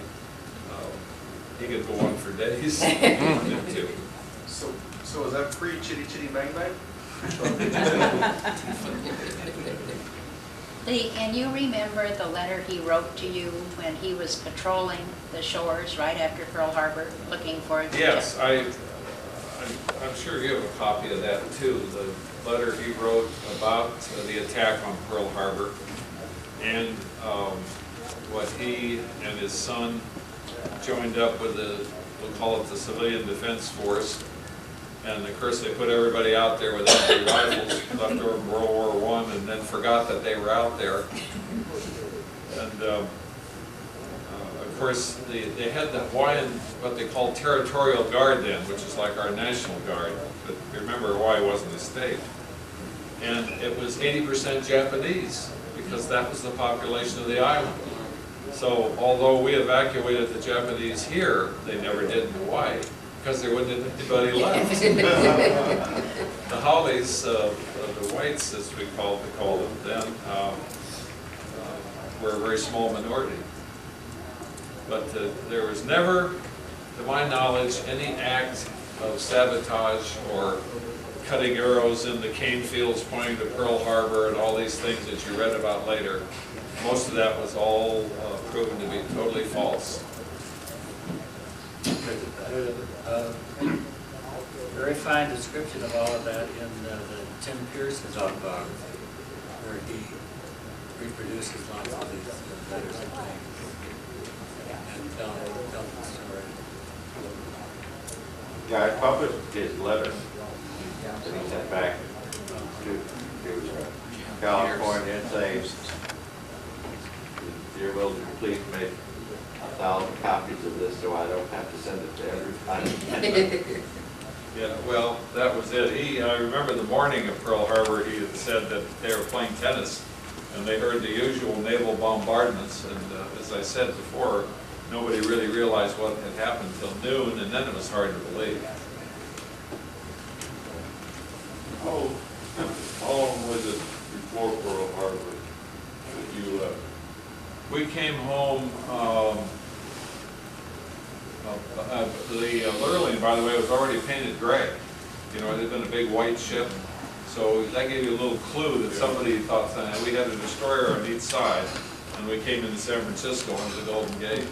he could go on for days. So is that pre-Chitty Chitty Bang Bang? Lee, and you remember the letter he wrote to you when he was patrolling the shores right after Pearl Harbor, looking for the Yes, I'm sure you have a copy of that too. The letter he wrote about the attack on Pearl Harbor, and what he and his son joined up with we'll call it the Civilian Defense Force. And of course, they put everybody out there with empty rifles left over World War I, and then forgot that they were out there. And of course, they had the Hawaiian, what they called Territorial Guard then, which is like our National Guard. But remember, Hawaii wasn't a state. And it was 80% Japanese, because that was the population of the island. So although we evacuated the Japanese here, they never did in Hawaii, because there wasn't anybody left. The Hollies, the whites, as we called them then, were a very small minority. But there was never, to my knowledge, any act of sabotage or cutting arrows in the cane fields pointing to Pearl Harbor and all these things that you read about later. Most of that was all proven to be totally false. Very fine description of all of that in the Tim Pearson's autobiography, where he reproduces lots of these letters and things and tells the story. Yeah, I published his letter that he sent back to California saying, "Dear Wilson, please make 1,000 copies of this so I don't have to send it to everybody." Yeah, well, that was it. I remember the morning of Pearl Harbor, he had said that they were playing tennis, and they heard the usual naval bombardments, and as I said before, nobody really realized what had happened till noon, and then it was hard to believe. How long was it before Pearl Harbor that you left? We came home, the Lurleen, by the way, was already painted gray. You know, it had been a big white ship, so that gave you a little clue that somebody thought that we had a destroyer on each side, and we came into San Francisco under the Golden Gate.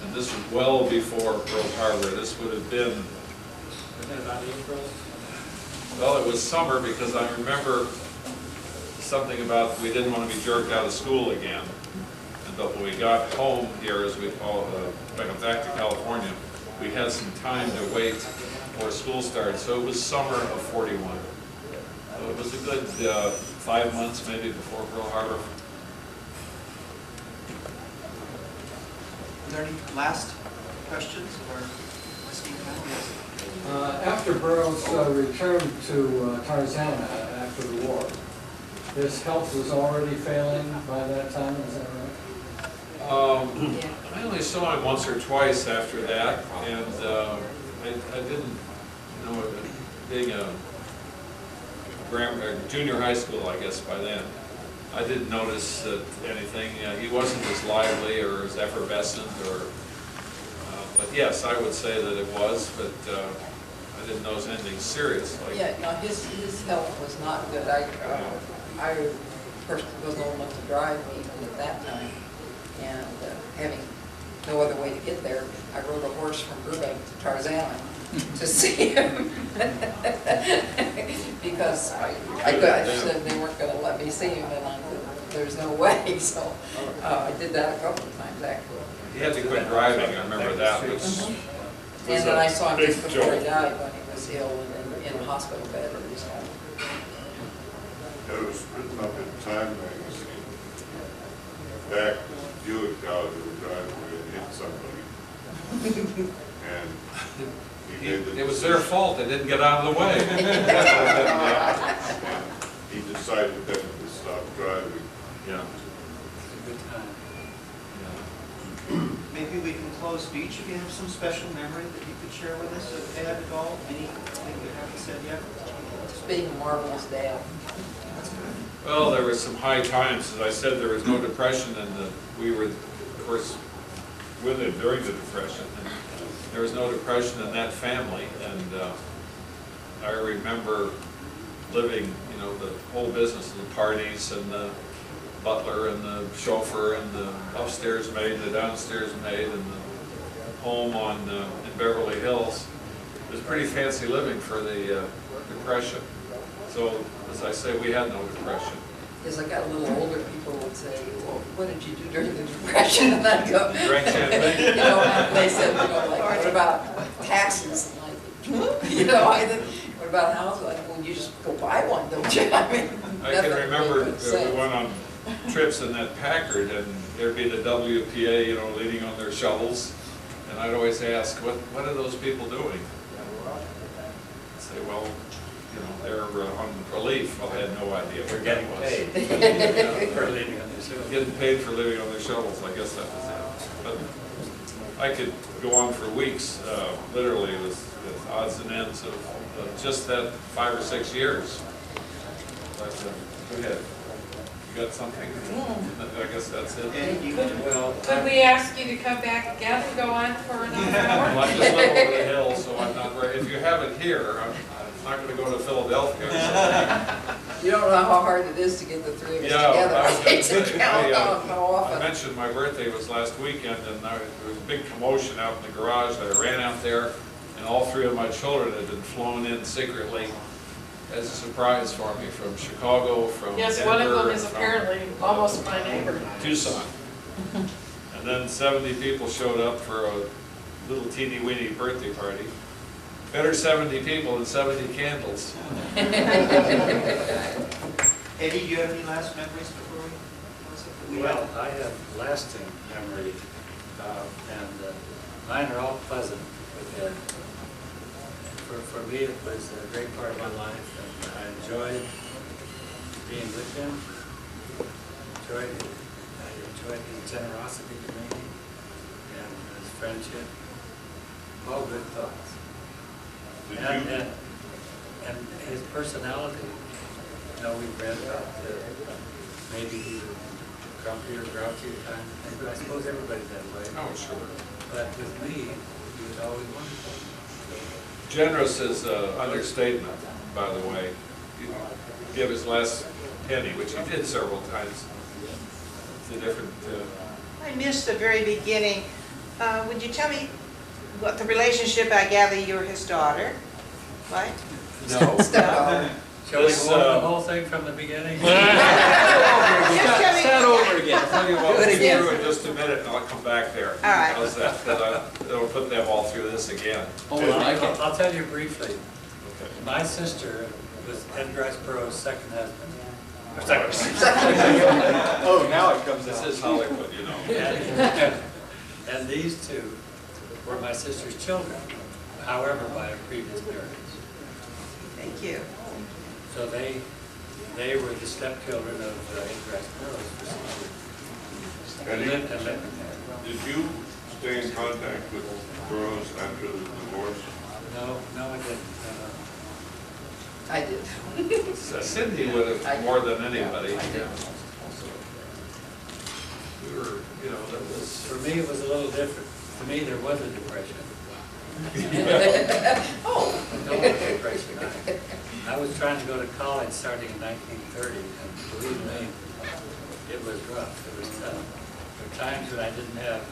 And this was well before Pearl Harbor. This would have been, Wasn't it about April? well, it was summer, because I remember something about we didn't want to be jerked out of school again. But when we got home here, as we call it, back to California, we had some time to wait before school started. So it was summer of '41. So it was a good 5 months maybe before Pearl Harbor. Are there any last questions or asking comments? After Burroughs returned to Tarzana after the war, his health was already failing by that time, is that right? I only saw him once or twice after that, and I didn't, you know, being a junior high school, I guess, by then, I didn't notice anything. He wasn't as lively or as effervescent, but yes, I would say that it was, but I didn't notice anything serious. Yeah, no, his health was not good. I personally wasn't old enough to drive even at that time. And having no other way to get there, I rode a horse from Burbank to Tarzana to see him. Because I said they weren't going to let me see him, and I said, there's no way, so I did that a couple of times, actually. He had to quit driving, I remember that, which was And then I saw him big just before he joke. died, when he was ill and in a hospital bed at his home. It was written up in Time magazine. Back, Buick out of the driveway and hit somebody. And he made the. It was their fault, they didn't get out of the way. And he decided then to stop driving. Yeah. Good time. Maybe we can close. Do each of you have some special memory that you could share with us of Ed at all? Anything you haven't said yet? Just being a marvelous dad. Well, there were some high times, as I said, there was no depression, and we were, of course, with it during the depression. And there was no depression in that family, and I remember living, you know, the whole business of the parties and the butler and the chauffeur and the upstairs maid, the downstairs maid, and the home in Beverly Hills. It was pretty fancy living for the depression. So, as I say, we had no depression. As I got a little older, people would say, well, what did you do during the depression? And I'd go, Drank champagne. you know, and they said, you know, like, what about taxes? And like, you know, what about houses? Like, well, you just go buy one, don't you? I mean, I can nothing remember made sense. we went on trips in that Packard, and there'd be the WPA, you know, leaning on their shovels, and I'd always ask, what are those people doing? I'd say, well, you know, they're on relief. Well, I had no idea what that was. For leaving on this hill. Getting paid for living on their shovels, I guess that was it. But I could go on for weeks, literally, with odds and ends of just that 5 or 6 years. But go ahead. You got something? I guess that's it. Well, Could we ask you to come back again and go on for another hour? Well, I just live over the hill, so I'm not very, if you have it here, I'm not going to go to Philadelphia. You don't know how hard it is to get the three of us together. I hate to count on how I often. mentioned my birthday was last weekend, and there was a big commotion out in the garage. I ran out there, and all 3 of my children had been flown in secretly as a surprise for me from Chicago, from Yes, Denver, one of them is from apparently almost my neighbor. Tucson. And then 70 people showed up for a little teeny weeny birthday party. Better 70 people than 70 candles. Eddie, do you have any last memories before we? well, I have lasting memory, and mine are all pleasant. But, for me, it was a great part of my life, and I enjoyed being with him. I enjoyed his generosity to me and his friendship. All good thoughts. And his personality, you know, we've read about maybe he was grumpy or grouchy at times, but I suppose everybody's that way. Oh, sure. But with me, he was always wonderful. Generous is an understatement, by the way. You give his last penny, which he did several times. It's a different... I missed the very beginning. Would you tell me what the relationship, I gather you're his daughter, right? No. Shall we go over the whole thing from the beginning? Start over again. I'll tell you what, we'll go through in just a minute, and I'll come back there. All right. How's that? It'll put them all through this again. I'll tell you briefly. Okay. My sister was Edgar Rice Burroughs' second husband. Oh, now it comes This out. is Hollywood, you know. And these 2 were my sister's children, however, by a previous marriage. Thank you. So they were the stepchildren of Edgar Rice Burroughs for some years. Eddie, And lived there. did you stay in contact with Burroughs after the divorce? No, I didn't. I did. Cindy would have more than anybody. I did. We were, you know, that was... For me, it was a little different. To me, there was a depression. Oh. No depression. I was trying to go to college starting in 1930, and believe me, it was rough. It was tough. There were times when I didn't have,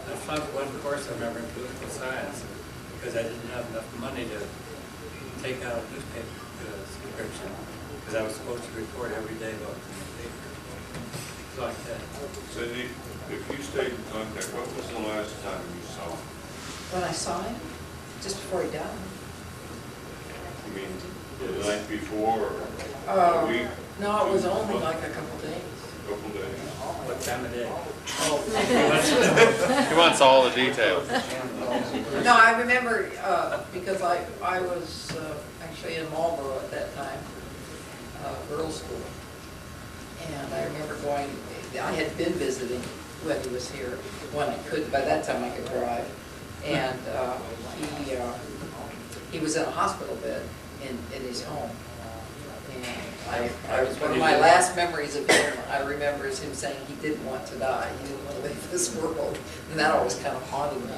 I flunked one course, I remember, in political science, because I didn't have enough money to take out a newspaper subscription, because I was supposed to report every day about the newspaper. Things like that. Cindy, if you stayed in contact, what was the last time you saw him? When I saw him, just before he died. I mean, the night before or a week? No, it was only like a couple days. Couple days? What time of day? He wants all the details. No, I remember, because I was actually in Marlboro at that time, girls' school. And I remember going, I had been visiting when he was here, when I could, by that time I could drive. And he was in a hospital bed in his home. And I was one of my last memories of him, I remember, is him saying he didn't want to die, he didn't want to leave this world. And that always kind of haunted me,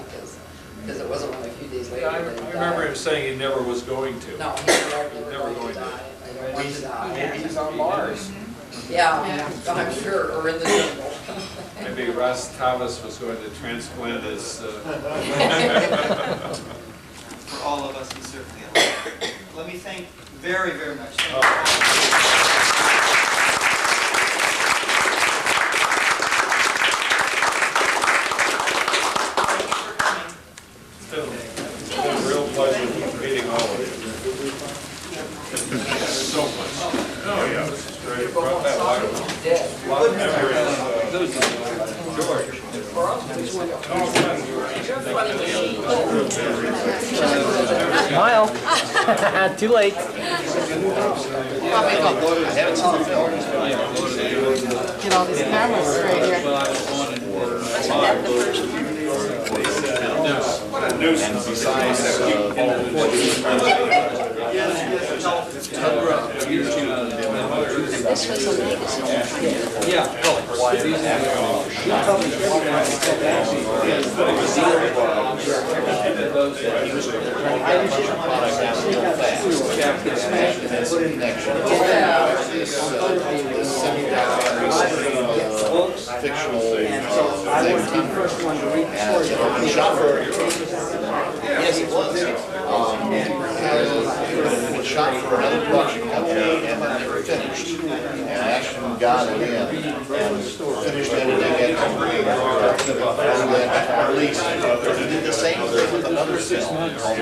because it wasn't only a few days later Yeah, I that he died. remember him saying he never was going to. No, he never Never going going to to. die. I don't want to die. Maybe he's on Mars. Yeah, I'm sure, or in the jungle. Maybe Russ Tavis was going to transplant his, For all of us, he certainly allowed. Let me thank very, very much. it's been a real pleasure meeting all of you. So much. Oh, yeah, this is great. Brought that watermelon. A lot of memories. George. Smile. Too late. Get all these cameras straight here. What a nuisance. Besides This was a magazine. fictional thing. And shot for, yes, it was. It was shot for another production company and then never finished. And Ashton got it in and finished editing it and then released it. He did the same thing with another film called